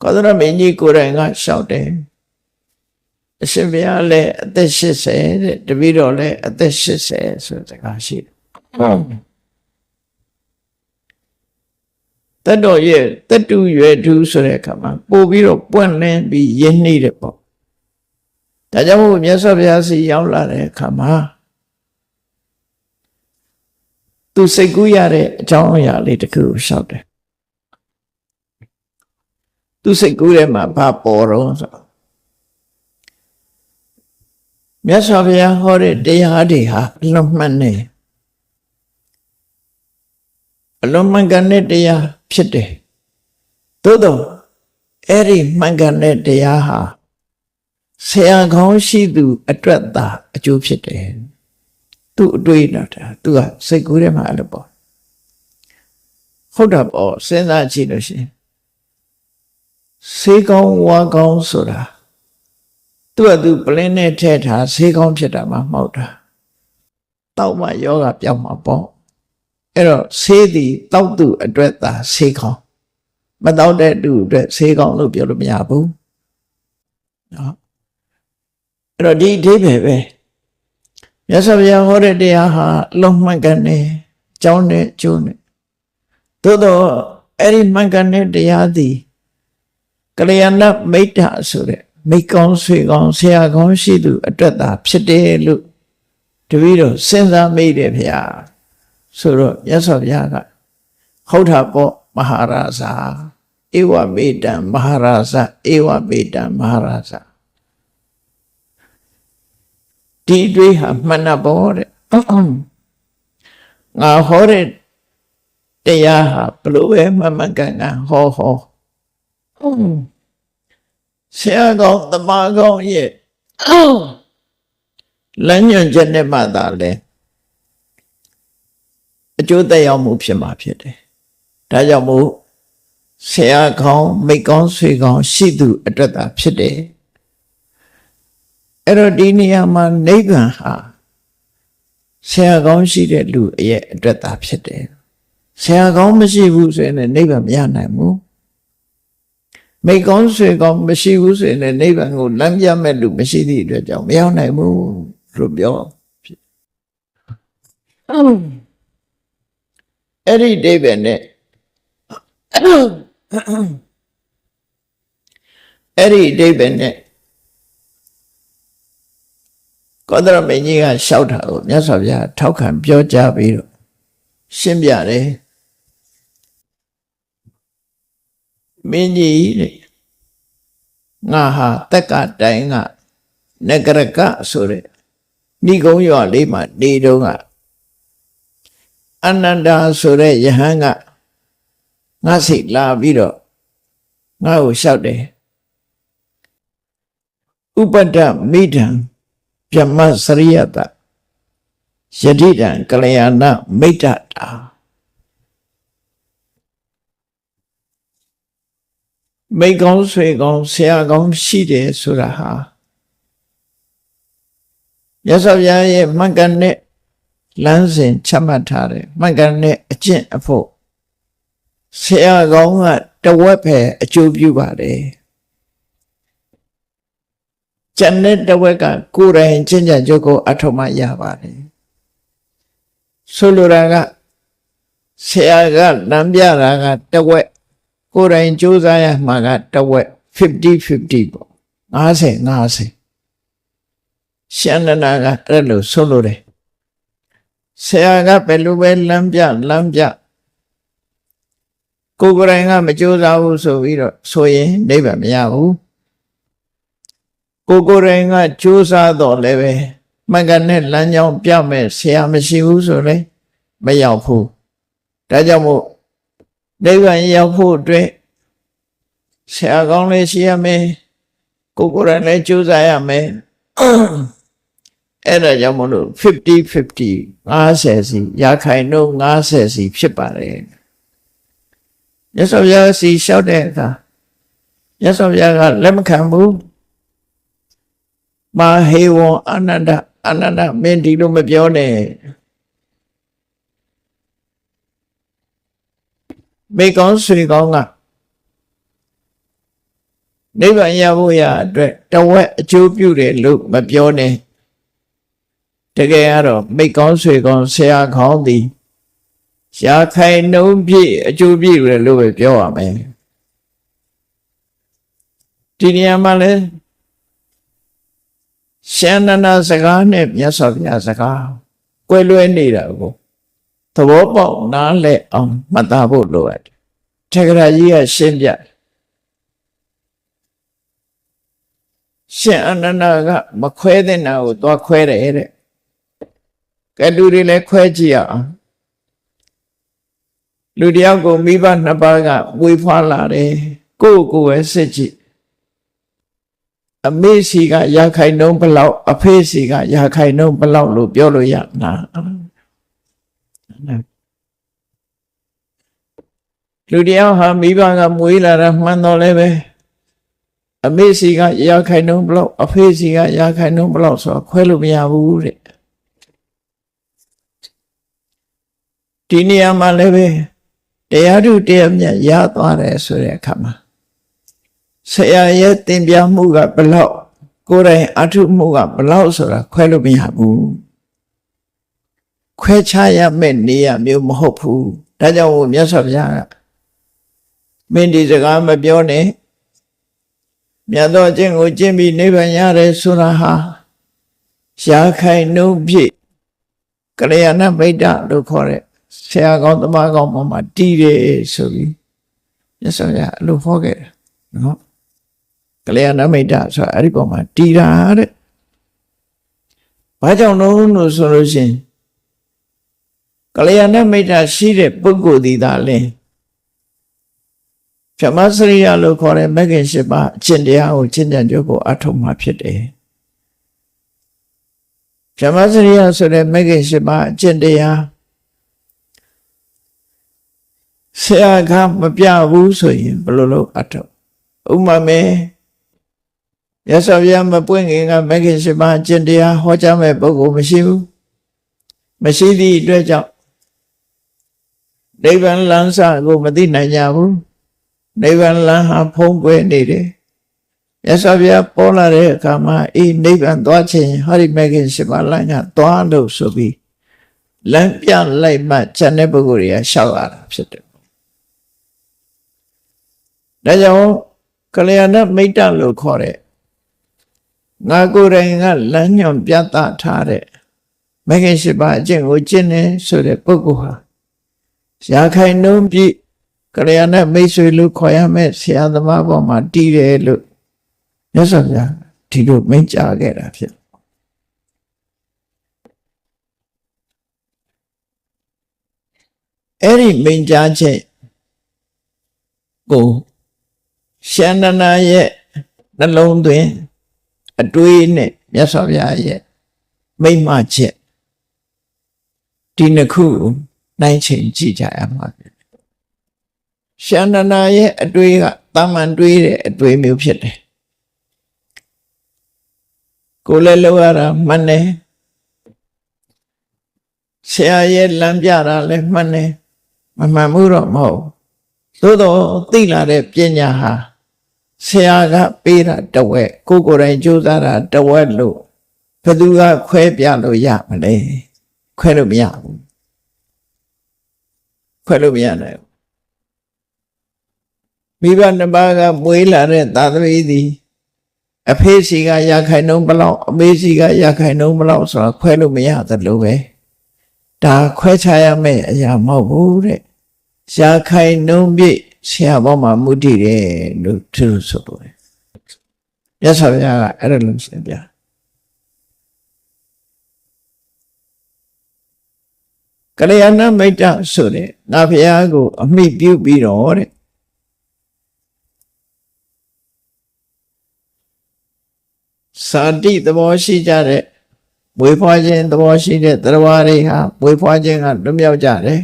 ကောသလမင်းကြီးကိုယ်တိုင်ကလျှောက်တယ်အရှင်ဘုရားလည်းအသက်80တဲ့တပည့်တော်လည်းအသက်80ဆိုတဲ့စကားရှိတယ်တတ်တော်ရဲ့တတူရွယ်တူဆိုတဲ့အခါမှာပို့ပြီးတော့ပွင့်လင်းပြီးရင်းနှီးတယ်ပေါ့ဒါကြောင့်မို့မြတ်စွာဘုရားစီရောက်လာတဲ့အခါမှာသူစိတ်ကူးရတဲ့အကြောင်းအရာလေးတစ်ခုကိုရှောက်တယ်သူစိတ်ကူးထဲမှာဘာပေါ်တော့ဆိုမြတ်စွာဘုရားဟောတဲ့တရားတွေဟာအလွန်မှန်နေအလွန်မှန်ကန်တဲ့တရားဖြစ်တယ်သို့တော့အဲ့ဒီမှန်ကန်တဲ့တရားဟာဆရာကောင်းရှိသူအတွက်သာအကျိုးဖြစ်တယ်သူအတွေ့အကြုံသူကစိတ်ကူးထဲမှာအဲ့လိုပေါ့ဟုတ်တာပေါ့စဉ်းစားကြည့်လို့ရှိရင်ဆေးကောင်းဝါကောင်းဆိုတာသူကသူပလင်းနဲ့ထည့်ထားဆေးကောင်းဖြစ်တာမှမဟုတ်တာတောက်မှယောဂပြောင်းမှာပေါ့အဲ့တော့ဆေးသည်တောက်သူအတွက်သာဆေးကောင်းမတောက်တဲ့သူအတွက်ဆေးကောင်းလို့ပြောလို့မရဘူးနော်အဲ့တော့ဒီအဓိပ္ပာယ်ပဲမြတ်စွာဘုရားဟောတဲ့တရားဟာလုံးမှန်ကန်တယ်ကြောင်းနဲ့ကျိုးနဲ့သို့တော့အဲ့ဒီမှန်ကန်တဲ့တရားသည်ကလျာဏမိတ်တာဆိုတဲ့မိကောင်းဆွေကောင်းဆရာကောင်းရှိသူအတွက်သာဖြစ်တယ်လို့တပည့်တော်စဉ်းစားမိတယ်ဗျာဆိုတော့မြတ်စွာဘုရားကဟုတ်တာပေါ့မဟာရာဇာဧဝမေတံမဟာရာဇဧဝမေတံမဟာရာဇဒီတွေးဟာမှန်တာပေါ့တဲ့ငါဟောတဲ့တရားဟာဘလို့ပဲမှန်မှန်ကန်ကန်ဟောဆရာကောင်းသမားကောင်းရဲ့လမ်းညွှန်ချက်နဲ့မှသာလဲအကျိုးသက်ရောက်မှုဖြစ်မှာဖြစ်တယ်ဒါကြောင့်မို့ဆရာကောင်းမိတ်ကောင်းဆွေကောင်းရှိသူအတွက်သာဖြစ်တယ်အဲ့တော့ဒီနေရာမှာနိဗ္ဗာန်ဟာဆရာကောင်းရှိတဲ့လူရဲ့အတွက်သာဖြစ်တယ်ဆရာကောင်းမရှိဘူးဆိုရင်နိဗ္ဗာန်မရနိုင်ဘူးမိကောင်းဆွေကောင်းမရှိဘူးဆိုရင်နိဗ္ဗာန်ကိုလမ်းပြမဲ့လူမရှိသည့်အတွက်ကြောင့်မရောက်နိုင်ဘူးလို့ပြောအဲ့ဒီအိဗယ်နဲ့အဲ့ဒီအိဗယ်နဲ့ကောသလမင်းကြီးကလျှောက်တာကိုမြတ်စွာဘုရားထောက်ခံပြောကြားပြီးတော့ရှင်းပြတယ်မင်းကြီးတဲ့ငါဟာတက္ကတိုင်းကနဂရကဆိုတဲ့ဏိကုံးရွာလေးမှာနေတော့ကအနန္ဒာဆိုတဲ့ယဟန်ကငါစိတ်လာပြီးတော့ငါ့ကိုလျှောက်တယ်ဥပဒမိဒံပြမစရိယတယတိတံကလျာဏမိတ်တာမိကောင်းဆွေကောင်းဆရာကောင်းရှိတယ်ဆိုတာဟာ မြတ်စွာဘုရားရဲ့မှန်ကန်တဲ့လမ်းစဉ်ချမှတ်ထားတယ်မှန်ကန်တဲ့အကျင့်အဖို့ဆရာကောင်းကတဝက်ပဲအကျိုးပြုပါတယ်ကျန်တဲ့တဝက်ကကိုယ်တိုင်ကျင့်ကြံကြုတ်ကိုအထောက်မှရပါတယ်ဆိုလိုတာကဆရာကလမ်းပြတာကတဝက်ကိုယ်တိုင်ကြိုးစားရမှာကတဝက်50-50ပေါ့50-50ရှန္ဒနာကအဲ့လိုဆိုလိုတယ်ဆရာကဘယ်လိုပဲလမ်းပြကိုယ်တိုင်ကမကြိုးစားဘူးဆိုပြီးတော့ဆိုရင်နိဗ္ဗာန်မရဘူးကိုယ်တိုင်ကကြိုးစားတော့လည်းပဲမှန်ကန်တဲ့လမ်းကြောင်းပြမဲ့ဆရာမရှိဘူးဆိုလည်းမရောက်ဘူးဒါကြောင့်မို့နိဗ္ဗာန်ရောက်ဖို့အတွက်ဆရာကောင်းလေးရှိရမယ်ကိုယ်တိုင်လည်းကြိုးစားရမယ်အဲ့ဒါကြောင့်မလို့50-50 50စီရာခိုင်နှုန်း50စီဖြစ်ပါတယ်မြတ်စွာဘုရားစီလျှောက်တဲ့အခါမြတ်စွာဘုရားကလက်မခံဘူးမာဟေဝံအနန္တမင်းဒီလိုမပြောနဲ့မိကောင်းဆွေကောင်းကနိဗ္ဗာန်ရဖို့ရအတွက်တဝက်အကျိုးပြုတယ်လို့မပြောနဲ့တကယ်ကတော့မိကောင်းဆွေကောင်းဆရာကောင်းသည်ရာခိုင်နှုန်းပြည့်အကျိုးပြည့်တယ်လို့ပဲပြောရမယ်ဒီနေရာမှာလဲရှန္ဒနာစကားနဲ့မြတ်စွာဘုရားစကားကွဲလွဲနေတာကိုသဘောပေါက်နားလည်အောင်မှတ်သားဖို့လိုအပ်တယ်ထေရကြီးကရှင်းပြရှင်အနန္ဒာကမခွဲတဲ့နာကိုသွားခွဲတယ်တဲ့ကဲလူတွေလည်းခွဲကြည့်အောင်လူတယောက်ကိုမိဘနှစ်ပါးကဝေဖွာလာတယ်ကိုယ့်ကိုယ်ပဲစစ်ကြည့်အမေစီကရာခိုင်နှုန်းဘလောက်အဖေစီကရာခိုင်နှုန်းဘလောက်လို့ပြောလို့ရနာလူတယောက်ဟာမိဘကမွေးလာတာမှန်တော့လည်းပဲအမေစီကရာခိုင်နှုန်းဘလောက်အဖေစီကရာခိုင်နှုန်းဘလောက်ဆိုခွဲလို့မရဘူးတဲ့ဒီနေရာမှာလည်းပဲတရားထုတရားမြတ်ရသွားတယ်ဆိုတဲ့အခါမှာဆရာရဲ့သင်ပြမှုကဘလောက်ကိုယ်တိုင်အထုမှုကဘလောက်ဆိုတာခွဲလို့မရဘူးခွဲခြားရမယ့်နေရာမျိုးမဟုတ်ဘူးဒါကြောင့်မြတ်စွာဘုရားကမင်းဒီစကားမပြောနဲ့မြတ်သောအကျင့်ကိုကျင့်ပြီးနိဗ္ဗာန်ရတယ်ဆိုတာဟာရာခိုင်နှုန်းပြည့်ကလျာဏမိတ်တလို့ခေါ်တဲ့ဆရာကောင်းသမားကောင်းပေါ်မှာတည်တယ်ဆိုပြီးမြတ်စွာဘုရားအလိုဟောခဲ့တယ်နော်ကလျာဏမိတ်တဆိုတာအဲ့ဒီပေါ်မှာတည်တာတဲ့ဘာကြောင့်လို့ဆိုလို့ရှိရင်ကလျာဏမိတ်တရှိတဲ့ပုဂ္ဂိုလ်ဒီသာလင်ဗြဟ္မစရိယလို့ခေါ်တဲ့မဂ္ဂင်၈ပါးအကျင့်တရားကိုကျင့်ကြံကြဖို့အထောက်မှာဖြစ်တယ်ဗြဟ္မစရိယဆိုတဲ့မဂ္ဂင်၈ပါးအကျင့်တရားဆရာကမပြဘူးဆိုရင်ဘယ်လိုလုပ်အထောက်ဥပမာမယ်မြတ်စွာဘုရားမပွင့်ခင်ကမဂ္ဂင်၈ပါးအကျင့်တရားဟောကြားမဲ့ပုဂ္ဂိုလ်မရှိဘူးမရှိသည့်အတွက်ကြောင့်နိဗ္ဗာန်လမ်းစာကိုမသိနိုင်ကြဘူးနိဗ္ဗာန်လမ်းဟာဖုံးကွယ်နေတယ်မြတ်စွာဘုရားပေါ်လာတဲ့အခါမှာနိဗ္ဗာန်သွားခြင်းဟောဒီမဂ္ဂင်၈ပါးလမ်းကသွားလို့ဆိုပြီးလမ်းပြလိုက်မှဉာဏ်တဲ့ပုဂ္ဂိုလ်တွေကရှောက်လာတာဖြစ်တယ်ဒါကြောင့်ကလျာဏမိတ်တလို့ခေါ်တဲ့ငါကိုယ်တိုင်ကလမ်းညွှန်ပြသထားတဲ့မဂ္ဂင်၈ပါးအကျင့်ကိုကျင့်နေဆိုတဲ့ပုဂ္ဂိုလ်ဟာရာခိုင်နှုန်းပြည့်ကလျာဏမိတ်ဆွေလို့ခေါ်ရမယ့်ဆရာသမားပေါ်မှာတည်တယ်လို့မြတ်စွာဘုရားဒီလိုမိန့်ကြားခဲ့တာဖြစ်အဲ့ဒီမိန့်ကြားချက်ကိုရှန္ဒနာရဲ့နှလုံးသွင်းအတွေးနဲ့မြတ်စွာဘုရားရဲ့မိန့်မှချက်ဒီနှစ်ခုနိုင်ချိန်ကြည့်ကြရမှာဖြစ်ရှန္ဒနာရဲ့အတွေးကတာမန်တွေးတဲ့အတွေးမျိုးဖြစ်တယ်ကိုယ်လည်းလောက်ရတာမှန်တယ် ဆရာရဲ့လမ်းပြတာလည်းမှန်တယ်မမှန်ဘူးတော့မဟုတ်သို့တော့သိလာတဲ့ပညာဟာဆရာကပေးတာတဝက်ကိုယ်တိုင်ကြိုးစားတာတဝက်လို့ဘယ်သူကခွဲပြလို့ရမလဲခွဲလို့မရဘူးခွဲလို့မရနိုင်ဘူးမိဘနှစ်ပါးကမွေးလာတဲ့သာသမီသည်အဖေစီကရခိုင်နှုန်းဘလောက်အမေစီကရခိုင်နှုန်းဘလောက်ဆိုတာခွဲလို့မရသလိုပဲဒါခွဲခြားရမယ့်အရာမဟုတ်ဘူးတဲ့ရခိုင်နှုန်းပြည့်ဆရာဘောမှာမူတည်တယ်လို့သူတို့ဆိုလို့ရသော်ဘုရားကအဲ့ဒါလို့ရှင်းပြကလျာဏမိတ်တဆိုတဲ့ငါဘုရားကိုအမိပြုပြီးတော့တဲ့စာတိသဘောရှိကြတဲ့မွေးဖွားခြင်းသဘောရှိတဲ့တရားတွေဟာမွေးဖွားခြင်းကလွတ်မြောက်ကြတယ်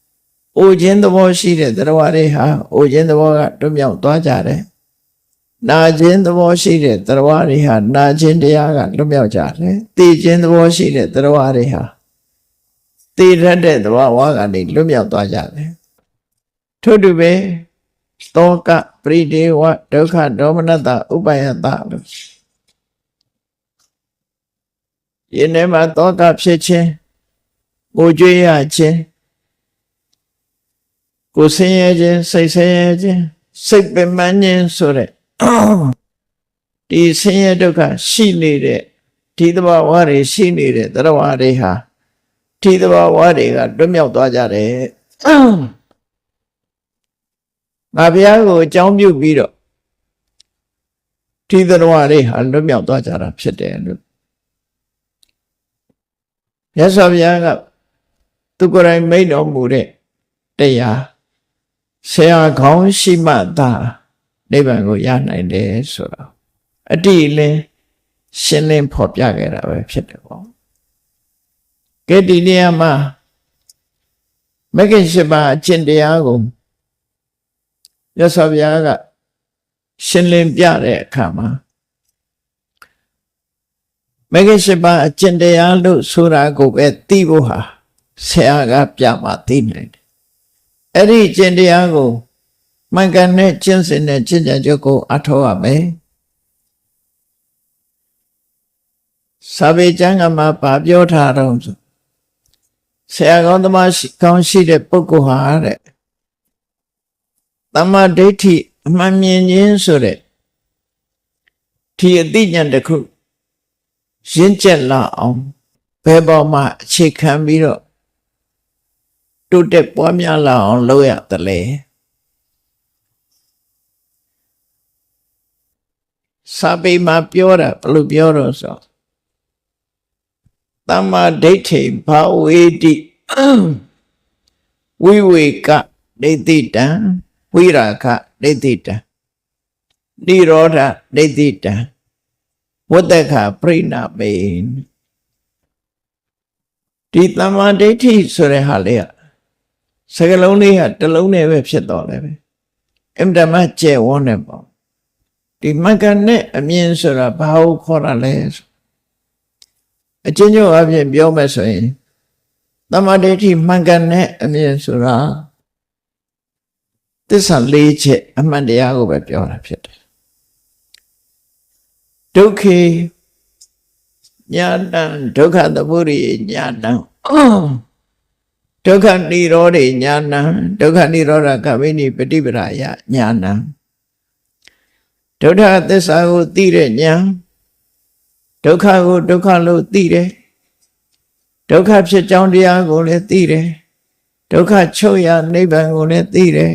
။အိုခြင်းသဘောရှိတဲ့တရားတွေဟာအိုခြင်းသဘောကလွတ်မြောက်သွားကြတယ်။နာခြင်းသဘောရှိတဲ့တရားတွေဟာနာခြင်းတရားကလွတ်မြောက်ကြတယ်။သိခြင်းသဘောရှိတဲ့တရားတွေဟာသိရတဲ့သဘောဝါကနေလွတ်မြောက်သွားကြတယ်။ထို့တူပဲသောကပရိဒေဝဒုက္ခဒေါမနတဥပယတလို့ယင်းထဲမှာသောကဖြစ်ခြင်းကိုကြွေးရခြင်းကိုဆင်းရဲခြင်းစိတ်ဆင်းရဲခြင်းစိတ်ပင်ပန်းခြင်းဆိုတဲ့ဒီဆင်းရဲဒုက္ခရှိနေတဲ့ဒီသဘာဝတွေရှိနေတဲ့တရားဝါတွေဟာဒီသဘာဝတွေကတွတ်မြောက်သွားကြတယ်ငါဘုရားကိုအကြောင်းပြုပြီးတော့ဒီတရားဝါတွေဟာလွတ်မြောက်သွားကြတာဖြစ်တယ်လို့မြတ်စွာဘုရားကသူကိုယ်တိုင်မိန့်တော်မူတဲ့တရားဆရာခေါင်းရှိမှသာနိဗ္ဗာန်ကိုရနိုင်တယ်ဆိုတာအတိအလင်းရှင်းလင်းဖော်ပြခဲ့တာပဲဖြစ်တယ်ပေါ့ကဲဒီနေရာမှာမဂ္ဂင်၈ပါးအကျင့်တရားကိုမြတ်စွာဘုရားကရှင်းလင်းပြတဲ့အခါမှာမဂ္ဂင်၈ပါးအကျင့်တရားလို့ဆိုတာကိုပဲသိဖို့ဟာဆရာကပြမှသိနိုင်တယ်အဲ့ဒီကျင့်တရားကိုမှန်ကန်တဲ့ကျင့်စဉ်နဲ့ကျင့်ကြံကြကိုအထောက်ရမယ်စာပေကျမ်းကမှာဗာပြောထားတော့ဆိုဆရာကောင်းသမားကောင်းရှိတဲ့ပုဂ္ဂိုလ်ဟာတဲ့သမ္မာဒိဋ္ဌိအမှန်မြင်ခြင်းဆိုတဲ့ဒီအသိဉာဏ်တစ်ခုရင့်ကျက်လာအောင်ဘယ်ပေါ်မှာအခြေခံပြီးတော့တိုးတက်ပွားများလာအောင်လုပ်ရတယ်လေစာပေမှာပြောတာဘယ်လိုပြောတော့ဆိုသမ္မာဒိဋ္ဌိဘာဝေတိဝိဝေကဒိဋ္ဌိတံဝိရာခဒိဋ္ဌိတံနိရောဓဒိဋ္ဌိတံဝတ္တခပရိနာမေဒီသမ္မာဒိဋ္ဌိဆိုတဲ့ဟာလေးကစကလုံးလေးကတစ်လုံးနဲ့ပဲဖြစ်တော့တယ်ပဲအင်တမကျဲဝန်းနေပေါ့ဒီမကနဲ့အမြင်ဆိုတာဘာကိုခေါ်တာလဲအချင်းချင်းအပြင်ပြောမယ်ဆိုရင်သမ္မာဒိဋ္ဌိမှန်ကန်တဲ့အမြင်ဆိုတာသစ္စာ၄ချက်အမှန်တရားကိုပဲပြောတာဖြစ်တယ်ဒုက္ခေညာတံဒုက္ခသမုဒိယညာတံဒုက္ခនិရောဓေညာဏံဒုက္ခនិရောဓကမိနိပฏิပဒါယညာဏံဒုက္ခသစ္စာကိုသိတဲ့ဉာဏ်ဒုက္ခကိုဒုက္ခလို့သိတယ်ဒုက္ခဖြစ်ကြောင်းတရားကိုလည်းသိတယ်ဒုက္ခချုပ်ရာနိဗ္ဗာန်ကိုလည်းသိတယ်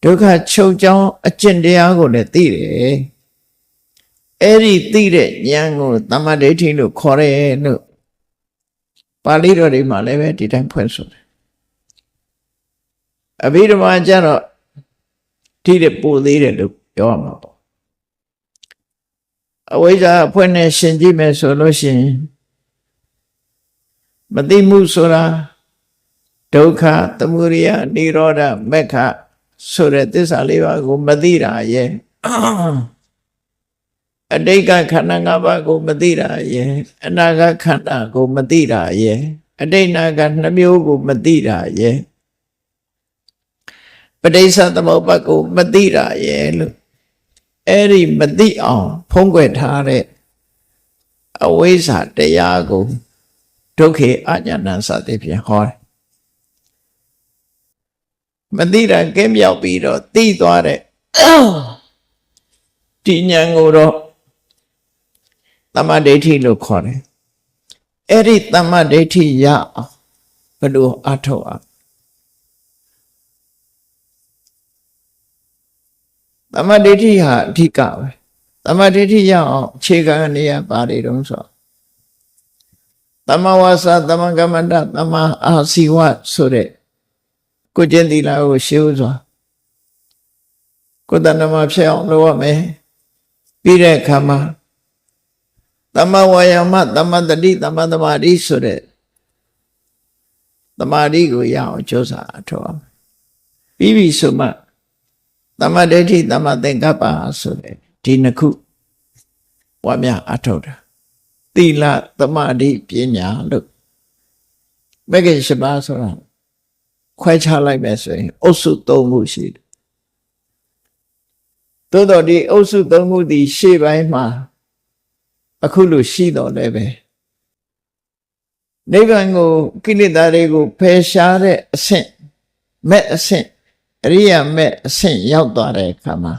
ဒုက္ခချုပ်ကြောင်းအကျင့်တရားကိုလည်းသိတယ်အဲ့ဒီသိတဲ့ဉာဏ်ကိုသမ္မာဒိဋ္ဌိလို့ခေါ်တယ်လို့ပါဠိတော်တွေမှာလည်းပဲဒီတိုင်းဖွင့်ဆိုတယ်အဘိဓမ္မာကျတော့ဒီတဲ့ပို့သေးတယ်လို့ပြောရမှာပေါ့အဝိဇ္ဇာအဖွင့်နဲ့ရှင်းကြည့်မယ်ဆိုလို့ရှိရင်မသိမှုဆိုတာဒုက္ခသမုဒယនិရောဓမေက္ခဆိုတဲ့သစ္စာလေးပါးကိုမသိတာရဲ့အတိတ်ကခန္ဓာ၅ပါးကိုမသိတာရဲ့အနာဂတ်ခန္ဓာကိုမသိတာရဲ့ အတိတ်နာကနှမျိုးကိုမသိတာရဲ့ပဋိစ္စသမုပ္ပါဒ်ကိုမသိတာရဲ့လို့အဲ့ဒီမသိအောင်ဖုံးကွယ်ထားတဲ့အဝိဇ္ဇာတရားကိုဒုက္ခေအညာဏစသည်ဖြင့်ဟောတယ်မသိတာကင်းပြောက်ပြီးတော့သိသွားတဲ့ဒီဉာဏ်ကိုတော့သမ္မာဒိဋ္ဌိလို့ခေါ်တယ်အဲ့ဒီသမ္မာဒိဋ္ဌိရအောင်ဘယ်လိုအထောက်အသမ္မာဒိဋ္ဌိဟာအဓိကပဲသမ္မာဒိဋ္ဌိရအောင်အခြေခံနေရပါတယ်တုံးဆိုသမ္မာဝါစာသမ္မာကမ္မန္တသမ္မာအာစီဝဆိုတဲ့ကိုကျင့်သီလကိုရှေးဥစွာကိုယ်တဏ္ဍမှာဖြစ်အောင်လုပ်ရမယ်ပြီးတဲ့အခါမှာသမ္မာဝါယာမသမ္မာတတိသမ္မာသမာဓိဆိုတဲ့သမာဓိကိုရအောင်ကြိုးစားအထောက်အောင်ပြီးပြီဆိုမှသမ္မာဒိဋ္ဌိသမ္မာသင်္ကပ္ပဆိုတဲ့ဒီနှစ်ခုပွားများအထောက်တာသီလသမာဓိပညာလို့မဂ္ဂင်၈ပါးဆိုတာခွဲခြားလိုက်မယ်ဆိုရင်အုပ်စု၃ခုရှိတယ်သို့တော့ဒီအုပ်စု၃ခုဒီရှေ့ပိုင်းမှာအခုလိုရှိတော့လည်းပဲနိဗ္ဗာန်ကိုကိလေသာတွေကိုဖယ်ရှားတဲ့အဆင့်မဲ့အဆင့်အရိယာမဲ့အဆင့်ရောက်သွားတဲ့အခါမှာ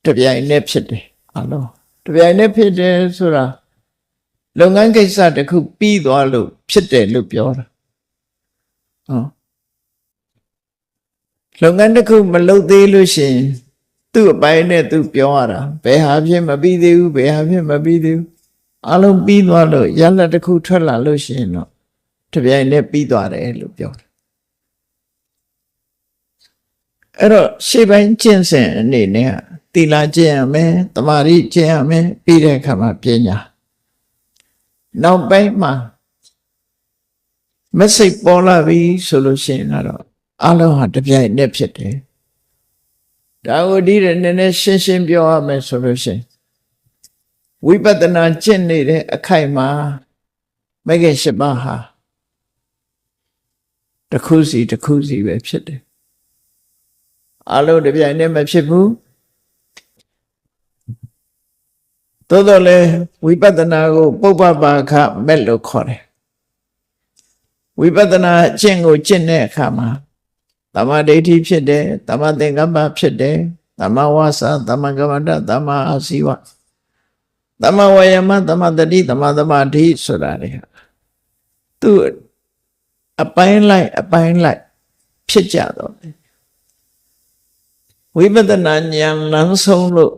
တပြိုင်နက်ဖြစ်တယ်အလုံးတပြိုင်နက်ဖြစ်တယ်ဆိုတာလုပ်ငန်းကိစ္စတစ်ခုပြီးသွားလို့ဖြစ်တယ်လို့ပြောတာလုပ်ငန်းတစ်ခုမလုပ်သေးလို့ရှိရင်သူ့အပိုင်းနဲ့သူပြောရတာဘယ်ဟာဖြစ်မပြီးသေးဘူးဘယ်ဟာဖြစ်မပြီးသေးဘူးအလုံးပြီးသွားလို့ရလဒ်တစ်ခုထွက်လာလို့ရှိရင်တော့တပြိုင်နက်ပြီးသွားတယ်လို့ပြောတယ်အဲ့တော့ရှေ့ပိုင်းကျင့်စဉ်အနေနဲ့သီလကျင့်ရမယ်သမာဓိကျင့်ရမယ်ပြီးတဲ့အခါမှာပညာနောက်ပိုင်းမှာမစိတ်ပေါ်လာပြီဆိုလို့ရှိရင်တော့အလုံးဟာတပြိုင်နက်ဖြစ်တယ်ဒါကိုဒီနည်းနည်းရှင်းရှင်းပြောရမယ်ဆိုလို့ရှိရင်ဝိပဿနာကျင့်နေတဲ့အခိုက်မှာမဂ္ဂင်၈ပါးဟာတစ်ခုစီတစ်ခုစီပဲဖြစ်တယ်အလုံးတပြိုင်နက်မဖြစ်ဘူးသို့တော်လည်းဝိပဿနာကိုပုပ္ပပါခမဲ့လို့ခေါ်တယ်ဝိပဿနာအကျင့်ကိုကျင့်တဲ့အခါမှာသမ္မာဒိဋ္ဌိဖြစ်တယ်သမ္မာသင်္ကပ္ပဖြစ်တယ်သမ္မာဝါစာသမ္မာကမ္မန္တသမ္မာအာစီဝသမ္မာဝါယာမသမ္မာတတိသမ္မာသမာဓိဆိုတာတွေသူအပိုင်းလိုက်ဖြစ်ကြတော့ဝိပဿနာဉာဏ်လမ်းဆုံးလို့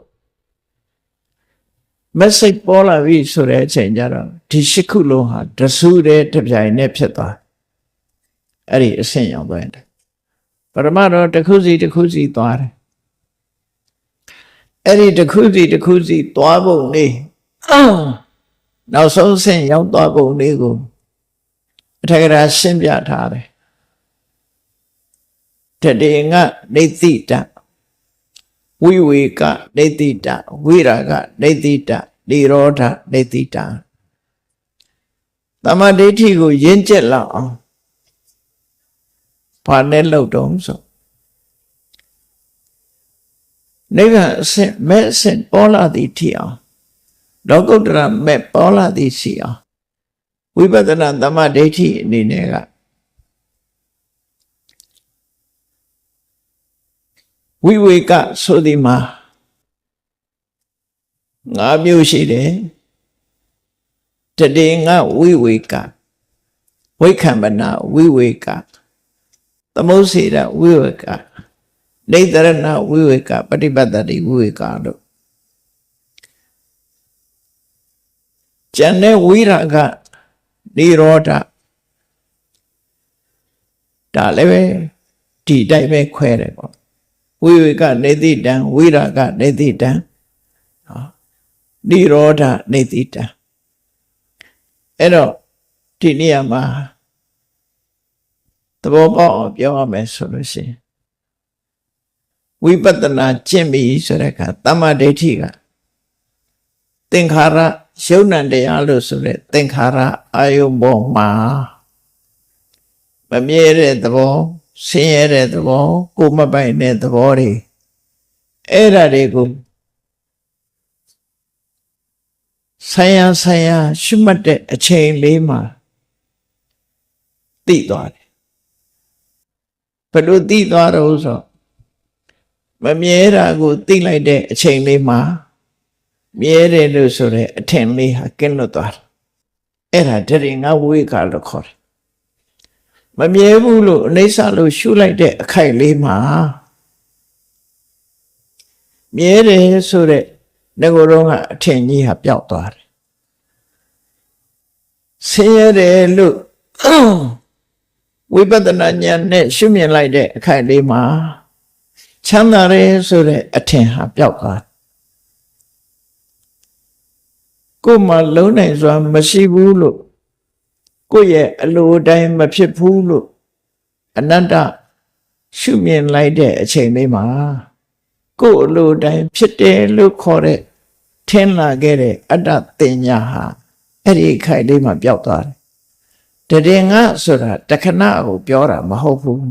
မစိတ်ပေါ်လာပြီဆိုတဲ့အချိန်ကျတော့ဒီရှစ်ခုလုံးဟာတဆူတဲ့တပြိုင်နဲ့ဖြစ်သွားအဲ့ဒီအဆင့်ရောက်သွားတယ်ပရမတော့တစ်ခုစီတစ်ခုစီသွားတယ်အဲ့ဒီတစ်ခုစီတစ်ခုစီသွားပုံလေးနောက်ဆုံးအဆင့်ရောက်သွားပုံလေးကိုအထက်ကရာရှင်းပြထားတယ်တတေငါနေတိတဝိဝေကနေတိတဝိရာဂနေတိတနိရောဓနေတိတသမ္မာဒိဋ္ဌိကိုရင့်ကျက်လောက်အောင်ဘာနဲ့လောက်တော့ဆိုနိဗ္ဗာန်အဆင့်မဲ့အဆင့်ပေါ်လာသည်ထီအောင်လောကုတ္တရာမဲ့ပေါ်လာသည်စီအောင်ဝိပဿနာသမ္မာဒိဋ္ဌိအနေနဲ့ကဝိဝေကဆိုဒီမှာ၅မျိုးရှိတယ်တတေငါဝိဝေကဝိခံမနာဝိဝေကသမုစေရဝိဝေကနေတရဏဝိဝေကပฏิပတ်တိဝိဝေကတို့ကျန်တဲ့ဝိရာဂနိရောဓဒါလည်းပဲဒီတိုင်းပဲခွဲတယ်ပေါ့ဝိဝေကနေတိတံဝိရာဂနေတိတံနိရောဓနေတိတံအဲ့တော့ဒီနေရာမှာသဘောပေါက်အောင်ပြောရမယ်ဆိုလို့ရှိရင်ဝိပဿနာကျင့်ပြီဆိုတဲ့အခါသမ္မာဒိဋ္ဌိကသင်္ခါရယုံ nant တရားလို့ဆိုတဲ့သင်္ခါရအာယုံပေါ်မှာ မြဲတဲ့သဘောဆင်းရဲတဲ့သဘောကိုမပိုင်တဲ့သဘောတွေအဲ့ဒါတွေကိုဆိုင်ရာရှုမှတ်တဲ့အချိန်လေးမှာသိသွားတယ်ဘယ်လိုသိသွားတော့ဆိုမမြဲတာကိုသိလိုက်တဲ့အချိန်လေးမှာမြဲတယ်လို့ဆိုတဲ့အထင်လေးဟာကင်းလွတ်သွားတယ်အဲ့ဒါတရင်ငါဝိကလို့ခေါ်တယ်မမြဲဘူးလို့အနိစ္စလို့ရှုလိုက်တဲ့အခိုက်လေးမှာမြဲတယ်ဆိုတဲ့ငကိုယ်တော့ကအထင်ကြီးဟာပျောက်သွားတယ်ဆင်းရဲတယ်လို့ဝိပဿနာဉာဏ်နဲ့ရှုမြင်လိုက်တဲ့အခိုက်လေးမှာချမ်းသာတယ်ဆိုတဲ့အထင်ဟာပျောက်သွားကိုယ်မှလုံးနိုင်စွာမရှိဘူးလို့ကိုယ့်ရဲ့အလိုတိုင်းမဖြစ်ဘူးလို့အနတ္တရှုမြင်လိုက်တဲ့အချိန်လေးမှာကိုယ်အလိုတိုင်းဖြစ်တယ်လို့ခေါ်တဲ့ထင်လာခဲ့တဲ့အတ္တတင်ညာဟာအဲ့ဒီခိုင်လေးမှာပျောက်သွားတယ်တရင်ငါဆိုတာတခဏကိုပြောတာမဟုတ်ဘူး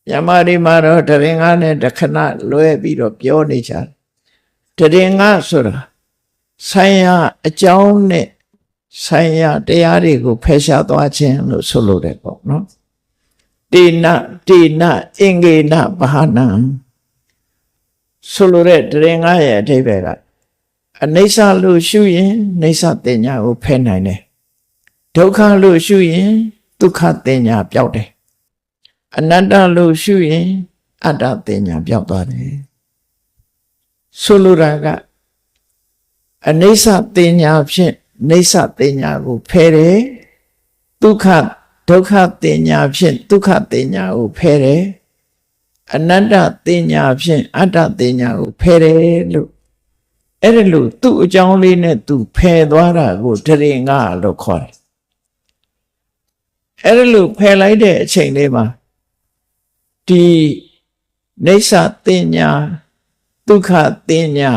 ညမာဒီမှာတော့တရင်ငါနဲ့တခဏလွဲပြီးတော့ပြောနေကြတယ်တရင်ငါဆိုတာဆိုင်ရာအကြောင်းနဲ့ဆိုင်ရာတရားတွေကိုဖယ်ရှားသွားခြင်းလို့ဆိုလိုတယ်ပေါ့နော်တေနအင်္ဂေနဘာနံဆိုလိုတဲ့တရင်ငါရဲ့အဓိပ္ပာယ်ကအနိစ္စလို့ရှုရင်နိစ္စတင်ညာကိုဖယ်နိုင်တယ်ဒုက္ခလို့ရှုရင်ဒုက္ခတင်ညာပျောက်တယ်အနတ္တလို့ရှုရင်အတ္တတင်ညာပျောက်သွားတယ်ဆိုလိုတာကအနိစ္စတင်ညာဖြင့်နိစ္စတင်ညာကိုဖယ်တယ်ဒုက္ခတင်ညာဖြင့်ဒုက္ခတင်ညာကိုဖယ်တယ်အနတ္တတင်ညာဖြင့်အတ္တတင်ညာကိုဖယ်တယ်လို့အဲ့ဒါလို့သူ့အကြောင်းလေးနဲ့သူဖယ်သွားတာကိုတရင်ငါလို့ခေါ်တယ်အဲ့ဒါလို့ဖယ်လိုက်တဲ့အချိန်လေးမှာဒီနိစ္စတင်ညာဒုက္ခတင်ညာ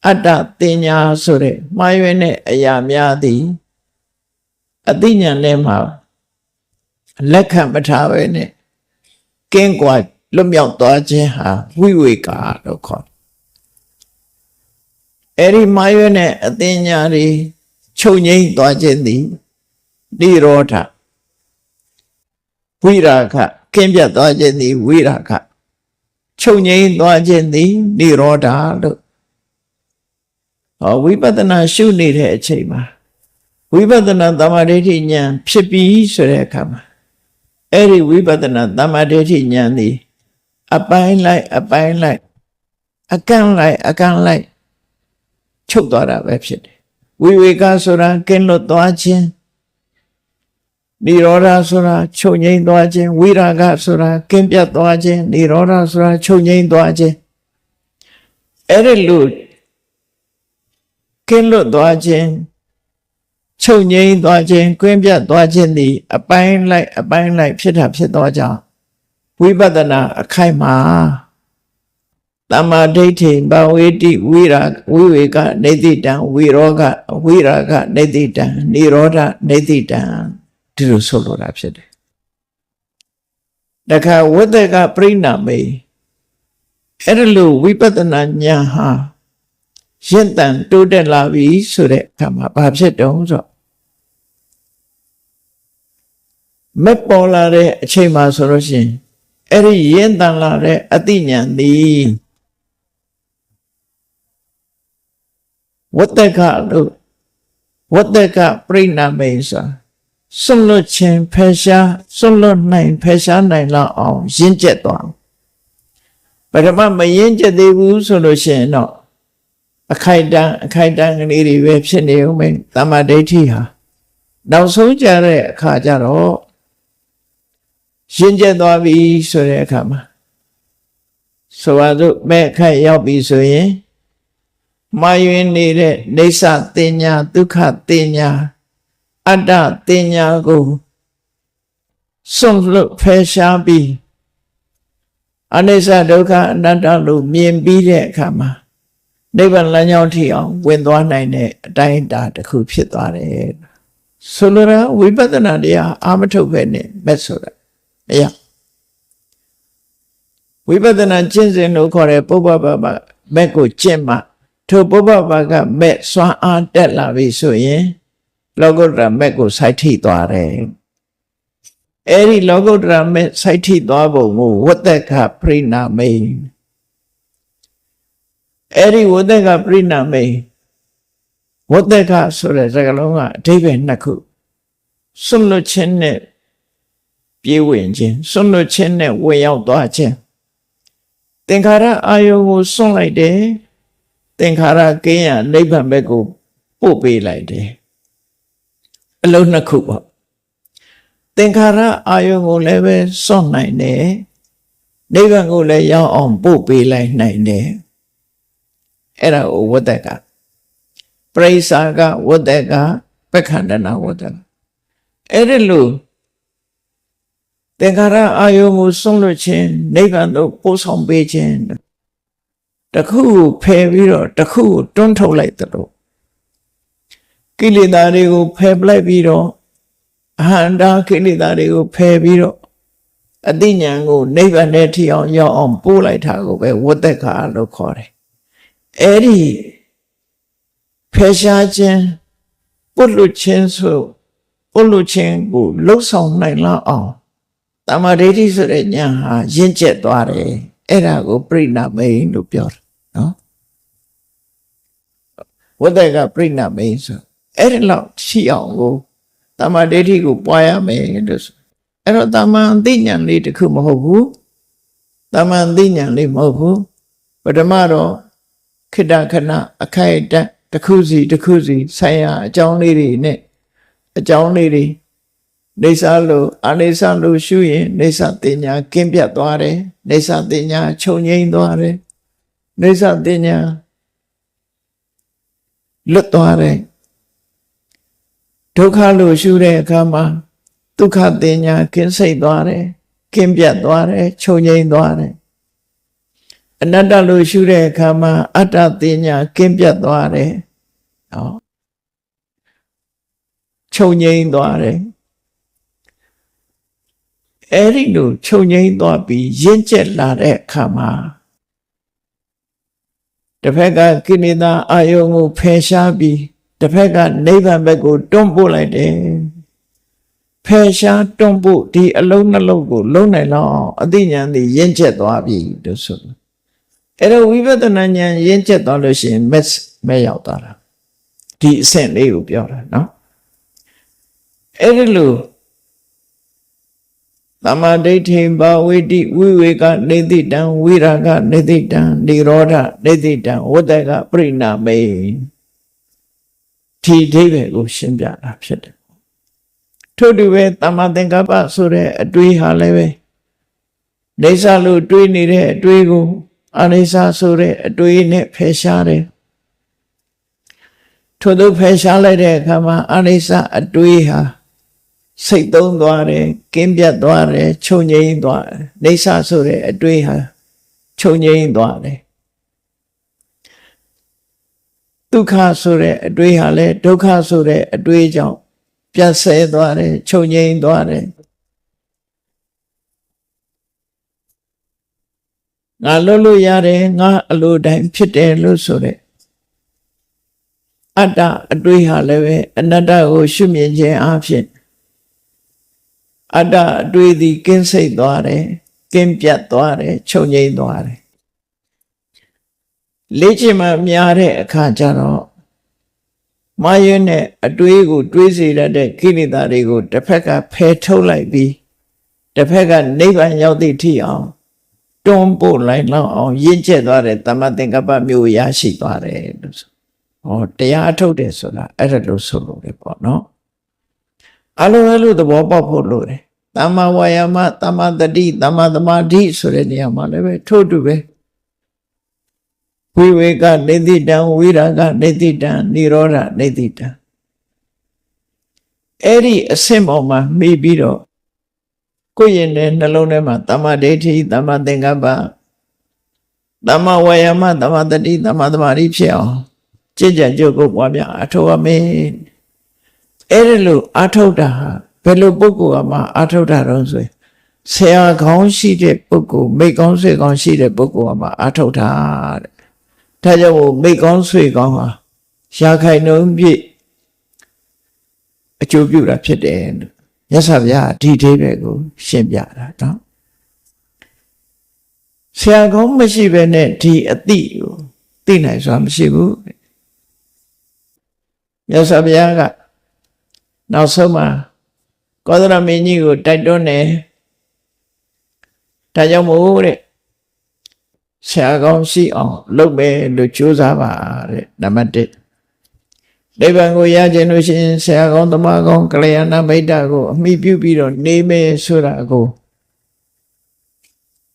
အတ္တတင်ညာဆိုတဲ့မှားယွင်းတဲ့အရာများသည်အသိဉာဏ်ထဲမှာလက်ခံမထားပဲနဲ့ကင်းကွာလွတ်မြောက်သွားခြင်းဟာဝိဝေကာလို့ခေါ်တယ်အဲ့ဒီမှားယွင်းတဲ့အသိဉာဏ်တွေချုပ်ငြိမ်းသွားခြင်းသည်နိရောဓဝိရာဂကင်းပြတ်သွားခြင်းသည်ဝိရာဂချုပ်ငြိမ်းသွားခြင်းသည်နိရောဓလို့ဝိပဿနာရှုနေတဲ့အချိန်မှာဝိပဿနာသမာဓိဋ္ဌိဉာဏ်ဖြစ်ပြီးဆိုတဲ့အခါမှာအဲ့ဒီဝိပဿနာသမာဓိဋ္ဌိဉာဏ်သည်အပိုင်းလိုက်အကန့်လိုက်ချုပ်သွားတာပဲဖြစ်တယ်ဝိဝေကဆိုတာကင်းလွတ်သွားခြင်းနိရောဓဆိုတာချုပ်ငြိမ်းသွားခြင်းဝိရာဂဆိုတာကင်းပြတ်သွားခြင်းနိရောဓဆိုတာချုပ်ငြိမ်းသွားခြင်းအဲ့ဒီလိုကင်းလွတ်သွားခြင်းချုပ်ငြိမ်းသွားခြင်းကွင်းပြတ်သွားခြင်းသည်အပိုင်းလိုက်ဖြစ်တာဖြစ်သောကြောင့်ဝိပဿနာအခိုက်မှာသမ္မာဒိဋ္ဌိဘဝေတိဝိဝေကနေတိတံဝိရာဂနေတိတံနိရောဓနေတိတံဒီလိုဆိုလိုတာဖြစ်တယ်တခါဝိတ္တကပြိဏမေအဲ့ဒါလို့ဝိပဿနာဉာဏ်ဟာရင့်တန်တိုးတက်လာပြီဆိုတဲ့အခါမှာဘာဖြစ်တုံးဆိုမပေါ်လာတဲ့အချိန်မှာဆိုလို့ရှိရင်အဲ့ဒီရင့်တန်လာတဲ့အသိဉာဏ်သည်ဝတ္တကလို့ဝတ္တကပြိဏမေဆိုစွန့်လွတ်ခြင်းဖယ်ရှားစွန့်လွတ်နိုင်ဖယ်ရှားနိုင်လောက်အောင်ရင့်ကျက်သွားပထမမရင့်ကျက်သေးဘူးဆိုလို့ရှိရင်တော့အခိုက်တန်းကလေးတွေပဲဖြစ်နေဦးမယ်တမ္မာဒိဋ္ဌိဟာနောက်ဆုံးကြတဲ့အခါကျတော့ရင့်ကျက်သွားပြီဆိုတဲ့အခါမှာဆိုပါစို့မဲ့ခိုက်ရောက်ပြီဆိုရင်မှားယွင်းနေတဲ့နေဆတင်ညာဒုက္ခတင်ညာအတ္တတင်ညာကိုစွန့်လွတ်ဖယ်ရှားပြီးအနိစ္စဒုက္ခအနတ္တလို့မြင်ပြီးတဲ့အခါမှာနိဗ္ဗာန်လမ်းကြောင်းထိအောင်ဝင်သွားနိုင်တဲ့အတိုင်းအတာတစ်ခုဖြစ်သွားတယ် ဆိုလိုတာဝိပဿနာတရားအာမထုတ်ပဲနဲ့မဲ့ဆိုတာမရဝိပဿနာကျင့်စဉ်လို့ခေါ်တဲ့ပုဗ္ဗဘာဘမဲ့ကိုကျင့်မှထိုပုဗ္ဗဘာကမဲ့စွမ်းအားတက်လာပြီဆိုရင်လောကုတ္တရာမဲ့ကိုစိုက်ထိသွားတယ်အဲ့ဒီလောကုတ္တရာမဲ့စိုက်ထိသွားပုံကိုဝတ္တကပရိနာမိန်အဲ့ဒီဝတ္တကပရိနာမိန်ဝတ္တကဆိုတဲ့စကားလုံးကအဓိပ္ပာယ်နှစ်ခုစွန့်လွတ်ခြင်းနဲ့ပြေးဝင်ခြင်းစွန့်လွတ်ခြင်းနဲ့ဝင်ရောက်သွားခြင်းသင်္ခါရအာယုံကိုစွန့်လိုက်တယ်သင်္ခါရကင်းရနိဗ္ဗာန်ဘက်ကိုပို့ပေးလိုက်တယ်အလုံးနှစ်ခုပေါ့သင်္ခါရအာယုံကိုလည်းပဲစွန့်နိုင်တယ်နိဗ္ဗာန်ကိုလည်းရောက်အောင်ပို့ပေးလိုက်နိုင်တယ်အဲ့ဒါကိုဝတ္တကပရိစ္ဆာကဝတ္တကပက္ခန္တနာဝတ္တကအဲ့ဒီလိုသင်္ခါရအာယုံကိုစွန့်လွတ်ခြင်းနိဗ္ဗာန်သို့ပို့ဆောင်ပေးခြင်းတစ်ခုကိုဖယ်ပြီးတော့တစ်ခုကိုတွန်းထုတ်လိုက်သလိုကိလေသာတွေကိုဖယ်ပလိုက်ပြီးတော့အဟန္တာကိလေသာတွေကိုဖယ်ပြီးတော့အတိညာဏ်ကိုနိဗ္ဗာန်နဲ့ထီအောင်ရောက်အောင်ပို့လိုက်တာကိုပဲဝတ္တကလို့ခေါ်တယ်အဲ့ဒီဖယ်ရှားခြင်းပုတ်လွတ်ခြင်းဆိုပုတ်လွတ်ခြင်းကိုလှုပ်ဆောင်နိုင်လောက်အောင်တမ္မာဒိဋ္ဌိဆိုတဲ့ဉာဏ်ဟာရင့်ကျက်သွားတယ်အဲ့ဒါကိုပရိနာမိန်လို့ပြောတာနော်ဝတ္တကပရိနာမိန်ဆိုအဲ့ဒီလောက်ရှိအောင်ကိုတမ္မာဒိဋ္ဌိကိုပွားရမယ်လို့ဆိုအဲ့တော့တမ္မာအသိဉာဏ်လေးတစ်ခုမဟုတ်ဘူးတမ္မာအသိဉာဏ်လေးမဟုတ်ဘူးပထမတော့ခိတ္တခဏအခိုက်အတန့်တစ်ခုစီတစ်ခုစီဆိုင်ရာအကြောင်းလေးတွေနဲ့အကြောင်းလေးတွေနေစာလို့အနေစာလို့ရှုရင်နေစာတင်ညာကင်းပြတ်သွားတယ်နေစာတင်ညာချုပ်ငြိမ်းသွားတယ်နေစာတင်ညာလွတ်သွားတယ်ဒုက္ခလို့ရှုတဲ့အခါမှာဒုက္ခတင်ညာကင်းစိတ်သွားတယ်ကင်းပြတ်သွားတယ်ချုပ်ငြိမ်းသွားတယ်အနတ္တလို့ရှုတဲ့အခါမှာအတ္တတင်ညာကင်းပြတ်သွားတယ်ဟောချုပ်ငြိမ်းသွားတယ်အဲ့ဒီလိုချုပ်ငြိမ်းသွားပြီးရင့်ကျက်လာတဲ့အခါမှာတစ်ဖက်ကကိလေသာအာယုံကိုဖယ်ရှားပြီးတစ်ဖက်ကနိဗ္ဗာန်ဘက်ကိုတွန်းပို့လိုက်တယ်ဖယ်ရှားတွန်းပို့ဒီအလုံးနှလုံးကိုလုံးနိုင်လောက်အောင်အသိဉာဏ်သည်ရင့်ကျက်သွားပြီလို့ဆိုအဲ့တော့ဝိပဿနာဉာဏ်ရင့်ကျက်သွားလို့ရှိရင်မဲ့ရောက်သွားတာဒီအဆင့်လေးကိုပြောတာနော်အဲ့ဒီလိုသမာဓိဋ္ဌိဘာဝိတိဝိဝေကနေတိတံဝိရာဂနေတိတံនិရောဓနေတိတံဝတ္တကပရိနာမေဒီအဓိပ္ပာယ်ကိုရှင်းပြတာဖြစ်တယ်ထို့တူပဲသမ္မာသင်္ကပ္ပဆိုတဲ့အတွေးဟာလည်းပဲနေစာလို့တွေးနေတဲ့အတွေးကိုအနေစာဆိုတဲ့အတွေးနဲ့ဖယ်ရှားတယ်ထို့သောဖယ်ရှားလိုက်တဲ့အခါမှာအနေစာအတွေးဟာစိတ်သုံးသွားတယ်ကင်းပြတ်သွားတယ်ချုပ်ငြိမ်းသွားတယ်နေစာဆိုတဲ့အတွေးဟာချုပ်ငြိမ်းသွားတယ်ဒုက္ခဆိုတဲ့အတွေးဟာလည်းဒုက္ခဆိုတဲ့အတွေးကြောင့်ပြတ်ဆဲသွားတယ်ချုပ်ငြိမ်းသွားတယ်ငါလွတ်လို့ရတယ်ငါအလိုတိုင်းဖြစ်တယ်လို့ဆိုတဲ့အတ္တအတွေးဟာလည်းပဲအနတ္တကိုရှုမြင်ခြင်းအဖြစ်အတ္တအတွေးသည်ကင်းစိတ်သွားတယ်ကင်းပြတ်သွားတယ်ချုပ်ငြိမ်းသွားတယ်လေ့ကျင့်မှများတဲ့အခါကျတော့မာယွန်းနဲ့အတွေးကိုတွေးစေတတ်တဲ့ကိလေသာတွေကိုတစ်ဖက်ကဖယ်ထုတ်လိုက်ပြီးတစ်ဖက်ကနိဗ္ဗာန်ရောက်သည့်ထိအောင်တွန်းပို့လိုက်လောက်အောင်ရင့်ကျက်သွားတဲ့သမ္မာသင်္ကပ္ပမျိုးရရှိသွားတယ်လို့ဆိုဟောတရားထုတ်တယ်ဆိုတာအဲ့ဒါလို့ဆိုလို့လေပေါ့နော်အလိုသဘောပေါက်ဖို့လို့တယ်သမ္မာဝါယာမသမ္မာတတိသမ္မာသမာဓိဆိုတဲ့နေရာမှာလည်းပဲထို့တူပဲဝိဝေကနေတိတံဝိရာဂနေတိတံនិရောဓနေတိတံအဲ့ဒီအဆင့်ပေါ်မှာမိပြီးတော့ကိုယ့်ရင်ထဲနှလုံးထဲမှာသမ္မာဒိဋ္ဌိသမ္မာသင်္ကပ္ပသမ္မာဝါယာမသမ္မာတတိသမ္မာသမာဓိဖြစ်အောင်ကြည်ကြံကြုတ်ကိုပွားများအထောက်အမေအဲ့ဒီလို အာထုတ်တာဘယ်လိုပုဂ္ဂိုလ်ကမှအာထုတ်တာတော့ဆိုရင်ဆရာကောင်းရှိတဲ့ပုဂ္ဂိုလ်မိကောင်းဆွေကောင်းရှိတဲ့ပုဂ္ဂိုလ်ကမှအာထုတ်တာတဲ့ဒါကြောင့်မိကောင်းဆွေကောင်းဟာရာခိုင်နှုန်းပြည့်အကျိုးပြုတာဖြစ်တယ်လို့မြတ်စွာဘုရားဒီသေးပဲကိုရှင်းပြတာနော်ဆရာကောင်းမရှိဘဲနဲ့ဒီအတိကိုသိနိုင်စွာမရှိဘူးမြတ်စွာဘုရားကနောက်ဆုံးမှာကောသလမင်းကြီးကိုတိုက်တွန်းတယ်ဒါကြောင့်မို့တဲ့ဆရာကောင်းရှိအောင်လုပ်မယ်လို့ကြိုးစားပါတဲ့နံပါတ်1နိဗ္ဗာန်ကိုရခြင်းလို့ရှိရင်ဆရာကောင်းသမားကောင်းကလျာဏမိတ်တာကိုအမိပြုပြီးတော့နေမယ်ဆိုတာကို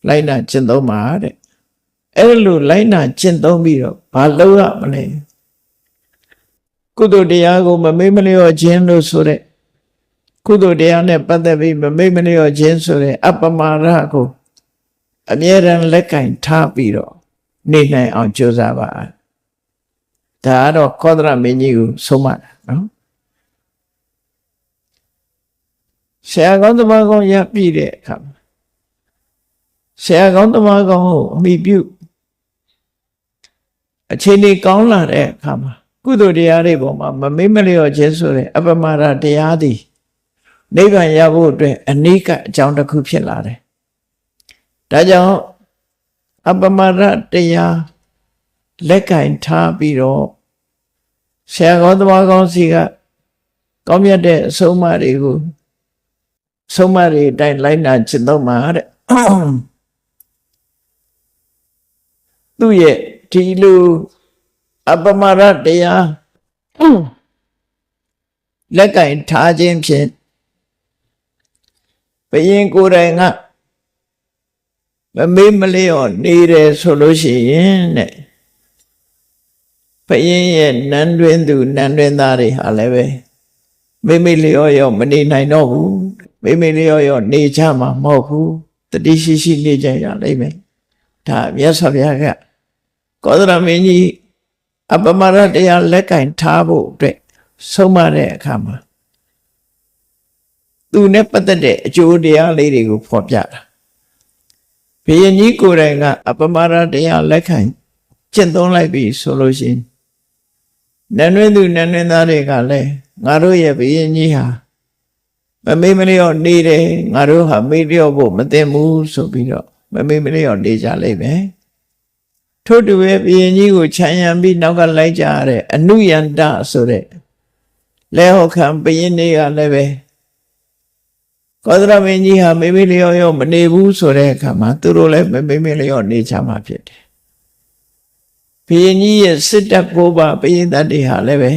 လိုက်နာကျင့်သုံးပါတဲ့အဲ့လိုလိုက်နာကျင့်သုံးပြီးတော့ဘာလုပ်ရမလဲကုသိုလ်တရားကိုမမေ့မလျော့ခြင်းလို့ဆိုတဲ့ကုသိုလ်တရားနဲ့ပတ်သက်ပြီးမမေ့မလျော့ခြင်းဆိုတဲ့အပမာဒကိုအမြဲတမ်းလက်ကင်ထားပြီးတော့နေနိုင်အောင်ကြိုးစားပါဒါကတော့ကောသလမင်းကြီးကိုဆုံးမတာနော်ဆရာကောင်းသမားကောင်းရပြီတဲ့အခါဆရာကောင်းသမားကောင်းကိုအမိပြုအခြေအနေကောင်းလာတဲ့အခါမှာကုသိုလ်တရားတွေပေါ်မှာမမေ့မလျော့ခြင်းဆိုတဲ့အပမာဒတရားသည်နိဗ္ဗာန်ရဖို့အတွက်အနိကအကြောင်းတစ်ခုဖြစ်လာတယ်ဒါကြောင့်အပမာဒတရားလက်ကင်ထားပြီးတော့ဆရာကောင်းသမားကောင်းစီကကောင်းမြတ်တဲ့အဆုံးအမတွေကိုဆုံးမတွေအတိုင်းလိုက်နာကျင့်သုံးပါတဲ့သူ့ရဲ့ဒီလိုအပမာဒတရားလက်ကင်ထားခြင်းဖြင့်ဘုရင်ကိုယ်တိုင်ကမမေ့မလျော့နေတယ်ဆိုလို့ရှိရင်တဲ့ဘုရင်ရဲ့နန်းတွင်သူနန်းတွင်သားတွေဟာလည်းပဲမေ့မေ့လျော့ရောမနေနိုင်တော့ဘူးမေ့မေ့လျော့ရောနေကြမှာမဟုတ်ဘူးတတိရှိရှိနေကြရလိမ့်မယ်ဒါမြတ်စွာဘုရားကကောသလမင်းကြီးအပမရတရားလက်ကင်ထားဖို့အတွက်ဆုံးမတဲ့အခါမှာသူနဲ့ပတ်သက်တဲ့အကျိုးတရားလေးတွေကိုဖော်ပြတာဘုရင်ကြီးကိုယ်တိုင်ကအပမရတရားလက်ခံကျင့်သုံးလိုက်ပြီဆိုလို့ရှိရင်နန်းတွင်သူနန်းတွင်သားတွေကလည်းငါတို့ရဲ့ဘုရင်ကြီးဟာမမေ့မလျော့နေတယ်ငါတို့ဟာမေ့လျော့ဖို့မသင့်ဘူးဆိုပြီးတော့မမေ့မလျော့နေကြလိမ့်မယ်ထို့တူပဲဘုရင်ကြီးကိုခြံရံပြီးနောက်ကလိုက်ကြရတဲ့အနုယန္တဆိုတဲ့လဲဟောခံဘုရင်တွေကလည်းပဲကောသလမင်းကြီးဟာမေ့မေ့လျော့ရောမနေဘူးဆိုတဲ့အခါမှာသူတို့လည်းမေ့မေ့လျော့နေချမှာဖြစ်တယ်ဘုရင်ကြီးရဲ့စစ်တပ်ကိုပါဘုရင်တပ်တွေဟာလည်းပဲ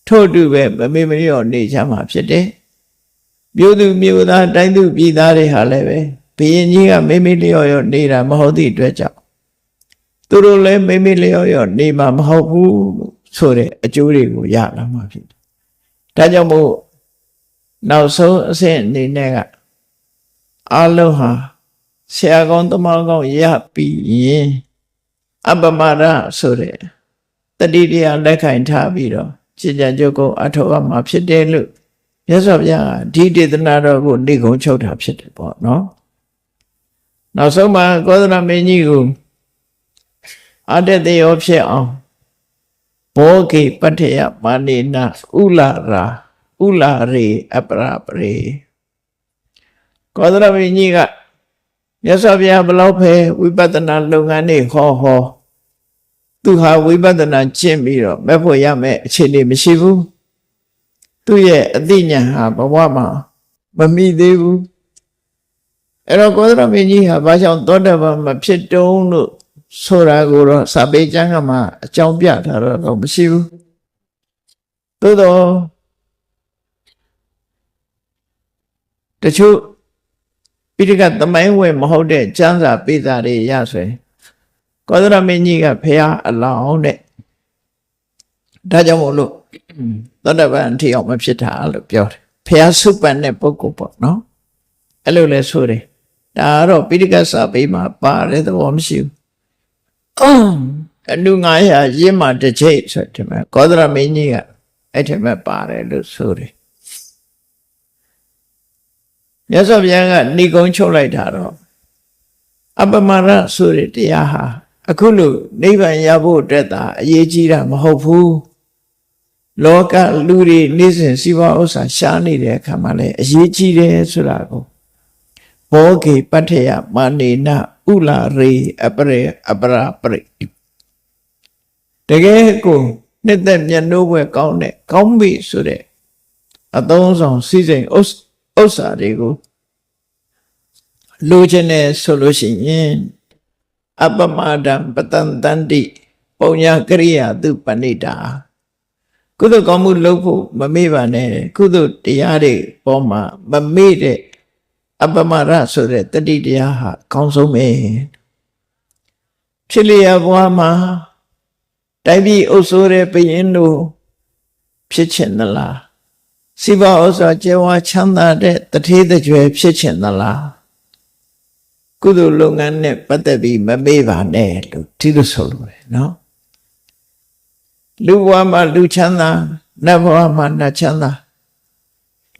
ထို့တူပဲမမေ့မလျော့နေချမှာဖြစ်တယ်မြို့သူမြို့သားတိုင်းသူပြည်သားတွေဟာလည်းပဲဘုရင်ကြီးကမေ့မေ့လျော့ရောနေတာမဟုတ်သည့်အတွက်ကြောင့်သူတို့လည်းမေ့မေ့လျော့ရောနေမှာမဟုတ်ဘူးဆိုတဲ့အကျိုးတွေကိုရလာမှာဖြစ်တယ်ဒါကြောင့်မို့နောက်ဆုံးအဆင့်အနေနဲ့ကအလုံးဟာဆရာကောင်းသမားကောင်းရပြီးရင်အပမရဆိုတဲ့တတိတရားလက်ကင်ထားပြီးတော့ကျင့်ကြံကြုတ်ကိုအထောက်အမှာဖြစ်တယ်လို့မြတ်စွာဘုရားကဒီဒေသနာတော်ကိုနေကုံချုပ်တာဖြစ်တယ်ပေါ့နော်နောက်ဆုံးမှာကောသလမင်းကြီးကိုအတ္တတေယောဖြစ်အောင်ဘောဂိပတ္ထယမာနေနဥလာရာဥလာရေအပရပရေကောသလမင်းကြီးကမြတ်စွာဘုရားဘလောက်ပဲဝိပဿနာလုပ်ငန်းတွေဟောသူဟာဝိပဿနာကျင့်ပြီးတော့မဲ့ဖို့ရမယ်အခြေအနေမရှိဘူးသူရဲ့အသိဉာဏ်ဟာဘဝမှာမမိသေးဘူးအဲ့တော့ကောသလမင်းကြီးဟာဘာကြောင့်သောတာပန်မဖြစ်တုံးလို့ဆိုတာကိုတော့စာပေကျမ်းကမှအကြောင်းပြထားတော့မရှိဘူးသို့တော့တချို့ပိဋကသမိုင်းဝင်မဟုတ်တဲ့ကျမ်းစာပေစာတွေရဆိုရင်ကောသလမင်းကြီးကဖះအလောင်းတဲ့ဒါကြောင့်မို့လို့သောတာပန်အထိအောင်မဖြစ်တာလို့ပြောတယ်ဖះစုပန်တဲ့ပုဂ္ဂိုလ်ပေါ့နော်အဲ့လိုလဲဆိုတယ်ဒါကတော့ပိဋကစာပေမှာပါတယ်သဘောမရှိဘူးအနု900ရင်းမှာတစ်ချိတ်ဆိုတယ်ကောသလမင်းကြီးကအဲ့ထက်မဲ့ပါတယ်လို့ဆိုတယ် မြတ်စွာဘုရားကဏိကုံးချုပ်လိုက်တာတော့အပမရဆိုတဲ့တရားဟာအခုလို့နိဗ္ဗာန်ရဖို့အတွက်သာအရေးကြီးတာမဟုတ်ဘူးလောကလူတွေနေ့စဉ်စီးပွားဥစ္စာရှားနေတဲ့အခါမှာလည်းအရေးကြီးတယ်ဆိုတာကိုဘောဂေပတ္ထယမာနေနဥလာရေအပရေအပရာပရိတကယ်ကိုနှစ်သက်မျက်နှိုးပွဲကောင်းတဲ့ကောင်းပြီဆိုတဲ့အသုံးဆောင်စီစဉ်ဥစ္စာတွေကိုလိုချင်တယ်ဆိုလို့ရှိရင်အပမဒံပတန်တန္တိပုံညာကရိယာသူပဏိတာကုသိုလ်ကောင်းမှုလုပ်ဖို့မမေ့ပါနဲ့ကုသိုလ်တရားတွေပေါ်မှာမမေ့တဲ့အပမရဆိုတဲ့တတိတရားဟာကောင်းဆုံးပဲဖြစ်လျက်ဘဝမှာတိုက်ပြီးအုပ်စိုးတဲ့ဘုရင်တို့ဖြစ်ချင်သလားစိဘဥစ္စာကျေဝါချမ်းသာတဲ့တထေးတကြွယ်ဖြစ်ချင်သလားကုသိုလ်လုပ်ငန်းနဲ့ပတ်သက်ပြီးမမေ့ပါနဲ့လို့ဒီလိုဆိုလို့ရတယ်နော်လူဘဝမှာလူချမ်းသာနတ်ဘဝမှာနတ်ချမ်းသာ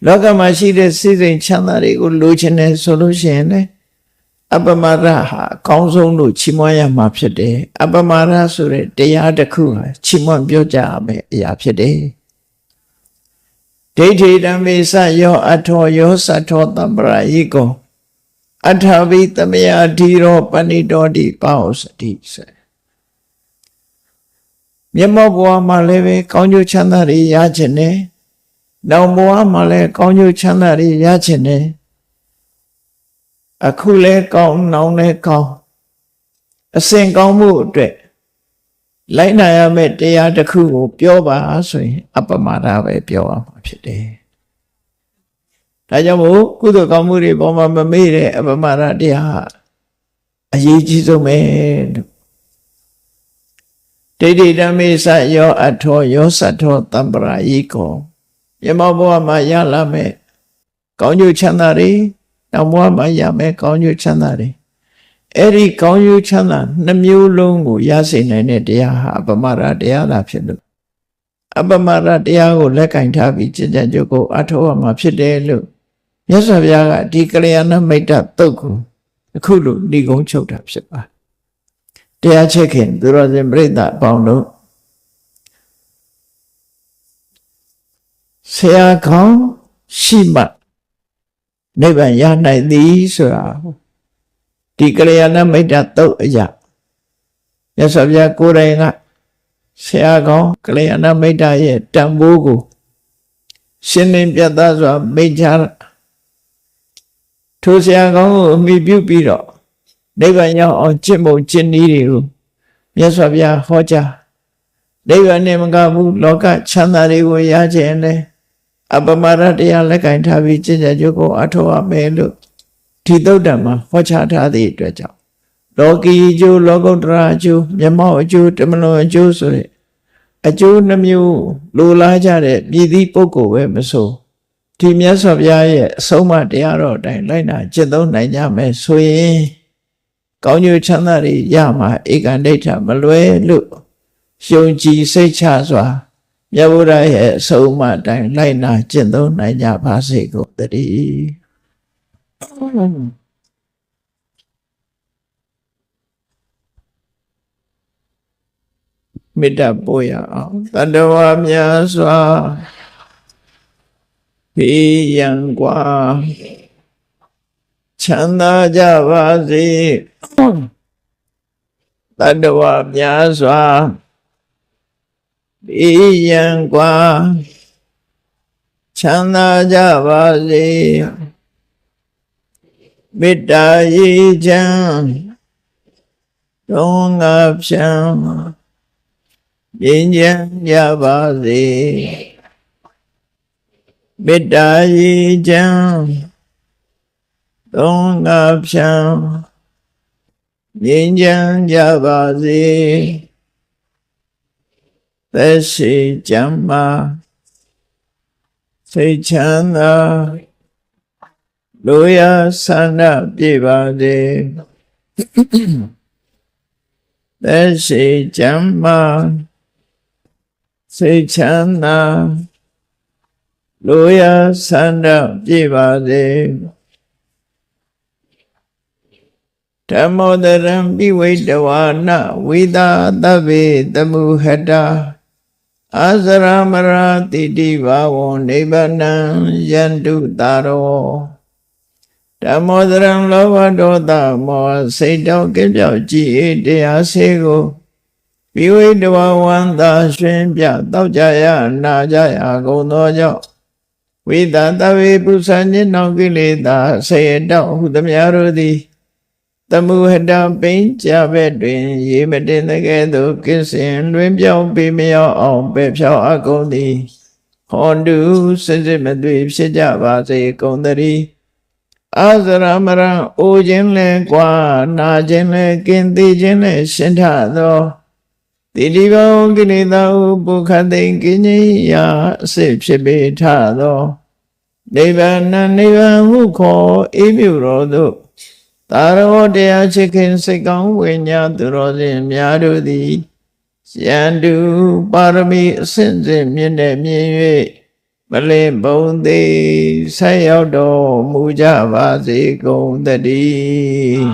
လောကမှာရှိတဲ့စိစိမ်ချမ်းသာတွေကိုလိုချင်တယ်ဆိုလို့ရှိရင်လည်းအပမရဟာအကောင်းဆုံးလို့ချီးမွမ်းရမှာဖြစ်တယ်အပမရဆိုတဲ့တရားတစ်ခုဟာချီးမွမ်းပြောကြရမယ့်အရာဖြစ်တယ်ဒိဋ္ဌိဓမ္မေစယောအထောယောသတ္ထောတံပရာယိကောအထာဝိတမယဓီရောပဏိတောတိပါဩစတိစေမျက်မှောက်ဘဝမှာလည်းပဲကောင်းကျိုးချမ်းသာတွေရခြင်းနဲ့နောက်ဘဝမှာလည်းကောင်းကျိုးချမ်းသာတွေရခြင်းနဲ့အခုလည်းကောင်းနောက်လည်းကောင်းအစဉ်ကောင်းမှုအတွက်လိုက်နာရမယ့်တရားတစ်ခုကိုပြောပါဆိုရင်အပမဒပဲပြောရမှာဖြစ်တယ်ဒါကြောင့်မို့ကုသိုလ်ကောင်းမှုတွေပေါ်မှာမမေ့တဲ့အပမဒတရားအရေးကြီးဆုံးပဲလို့ဒိဋ္ဌိဓမ္မေစယောအထောယောသတ္ထောတံပရာယိကောမြတ်ဘဝမှာရလာမယ်ကောင်းကျိုးချမ်းသာတွေနောက်ဘဝမှာရမယ်ကောင်းကျိုးချမ်းသာတွေအဲ့ဒီကောင်းကျိုးချမ်းသာနှမျိုးလုံးကိုရစေနိုင်တဲ့တရားဟာအပမဒတရားသာဖြစ်လို့အပမဒတရားကိုလက်ကင်ထားပြီးကျင့်ကြံကြိုးကိုအထောက်အမှာဖြစ်တယ်လို့မြတ်စွာဘုရားကဒီကလျာဏမိတ်တသုတ်ကိုအခုလိုဏိဂုံးချုပ်တာဖြစ်ပါတရားချက်ခင်သူတော်စင်ပြိဿအပေါင်းတို့ဆရာကောင်းရှိမှနိဗ္ဗာန်ရနိုင်သည်ဆိုတာဒီကလျာဏမိတ်တသုတ်အရာမြတ်စွာဘုရားကိုယ်တိုင်ကဆရာကောင်းကလျာဏမိတ်တရဲ့တန်ဖိုးကိုရှင်းလင်းပြသစွာမိန့်ကြားထိုဆရာကောင်းကိုအမိပြုပြီးတော့နိဗ္ဗာန်ရောက်အောင်ကျင့်ပုံကျင့်နည်းတွေကိုမြတ်စွာဘုရားဟောကြားနိဗ္ဗာန်နဲ့မကဘူးလောကချမ်းသာတွေကိုရခြင်းနဲ့အပမရတရားလက်ကင်ထားပြီးကျင့်ကြံကြိုးကိုအထောက်အမယ်လို့ဒီသုတ်တံမှာဟောကြားထားသည့်အတွက်ကြောင့်လောကီအကျိုးလောကုတ္တရာအကျိုးမျက်မှောက်အကျိုးတမလွန်အကျိုးဆိုတဲ့အကျိုးနှမျိုးလိုလားကြတဲ့မြည်သည့်ပုဂ္ဂိုလ်ပဲမဆိုဒီမြတ်စွာဘုရားရဲ့အဆုံးအမတရားတော်အတိုင်းလိုက်နာကျင့်သုံးနိုင်ကြမယ်ဆိုရင်ကောင်းကျိုးချမ်းသာတွေရမှာဧကန္ဒိဋ္ဌမလွဲလို့ယုံကြည်စိတ်ချစွာမြတ်ဗုဒ္ဓရဲ့အဆုံးအမအတိုင်းလိုက်နာကျင့်သုံးနိုင်ကြပါစေကုန်သတည်းမေတ္တာပို့ရအောင်တတ္တဝါများစွာဘေးရန်ကွာချမ်းသာကြပါစေတတ္တဝါများစွာဘေးရန်ကွာချမ်းသာကြပါစေမေတ္တာရေချမ်းသုံးငါဖြံငြိမ်းချမ်းကြပါစေမေတ္တာရေချမ်းသုံးငါဖြံငြိမ်းချမ်းကြပါစေသက်ရှိကျမ်းမာစိတ်ချမ်းသာလိုရာဆန္ဒပြည့်ပါစေသက်ရှိကျမ်းမာစိတ်ချမ်းသာလိုရာဆန္ဒပြည့်ပါစေ ဓမ္မောတရံပိဝိတဝါနဝိသာသဗ္ဗေတမုဟတာအာဇရမရာတိတိဘာဝံနိဗ္ဗာနံယန္တုတာရောဓမ္မောတရံလောဘဒေါသမောဟစိတ်တောကပြောက်ကြည်တရားစေကိုပိဝိတဝါဝန္တာရွှင်ပြတောက်ကြရနာကြရကုန်သောကြောင့်ဝိသတဝေပုဆန်ညင်နောင်ကိလေသာဆေရတောက်ဟုသမျှတို့သည်တမုဟတပိဉ္ကြဘက်တွင်ရေမတင်တဲ့ကဲ့သို့ကိစ္စင်လွင်ပြောင်းပေမရောက်အောင်ပဲ့ဖြောင်းအကုန်သည်ဟောတုစစ်စစ်မသွေဖြစ်ကြပါစေကုန်သတည်းအာဇရမရံအိုခြင်းလဲကွာနာခြင်းလဲကင်းသိခြင်းလဲရှင်းထသောတိတိဘောကိလေသာဟုပုခတ်သိကင်းကြီးရာအစစ်ဖြစ်ပေထသောနိဗ္ဗာန်နိဗ္ဗာန်ဟုခေါ်အေးမြူတော်သို့သာရောတရားချစ်ခင်စိတ်ကောင်းဝိညာဉ်သူတော်စင်များတို့သည်ယန္တုပါရမီအစဉ်စဉ်မြင့်တဲ့မြင်၍မလင်ဘုံသေးဆက်ရောက်တော်မူကြပါစေကုန်သတည်း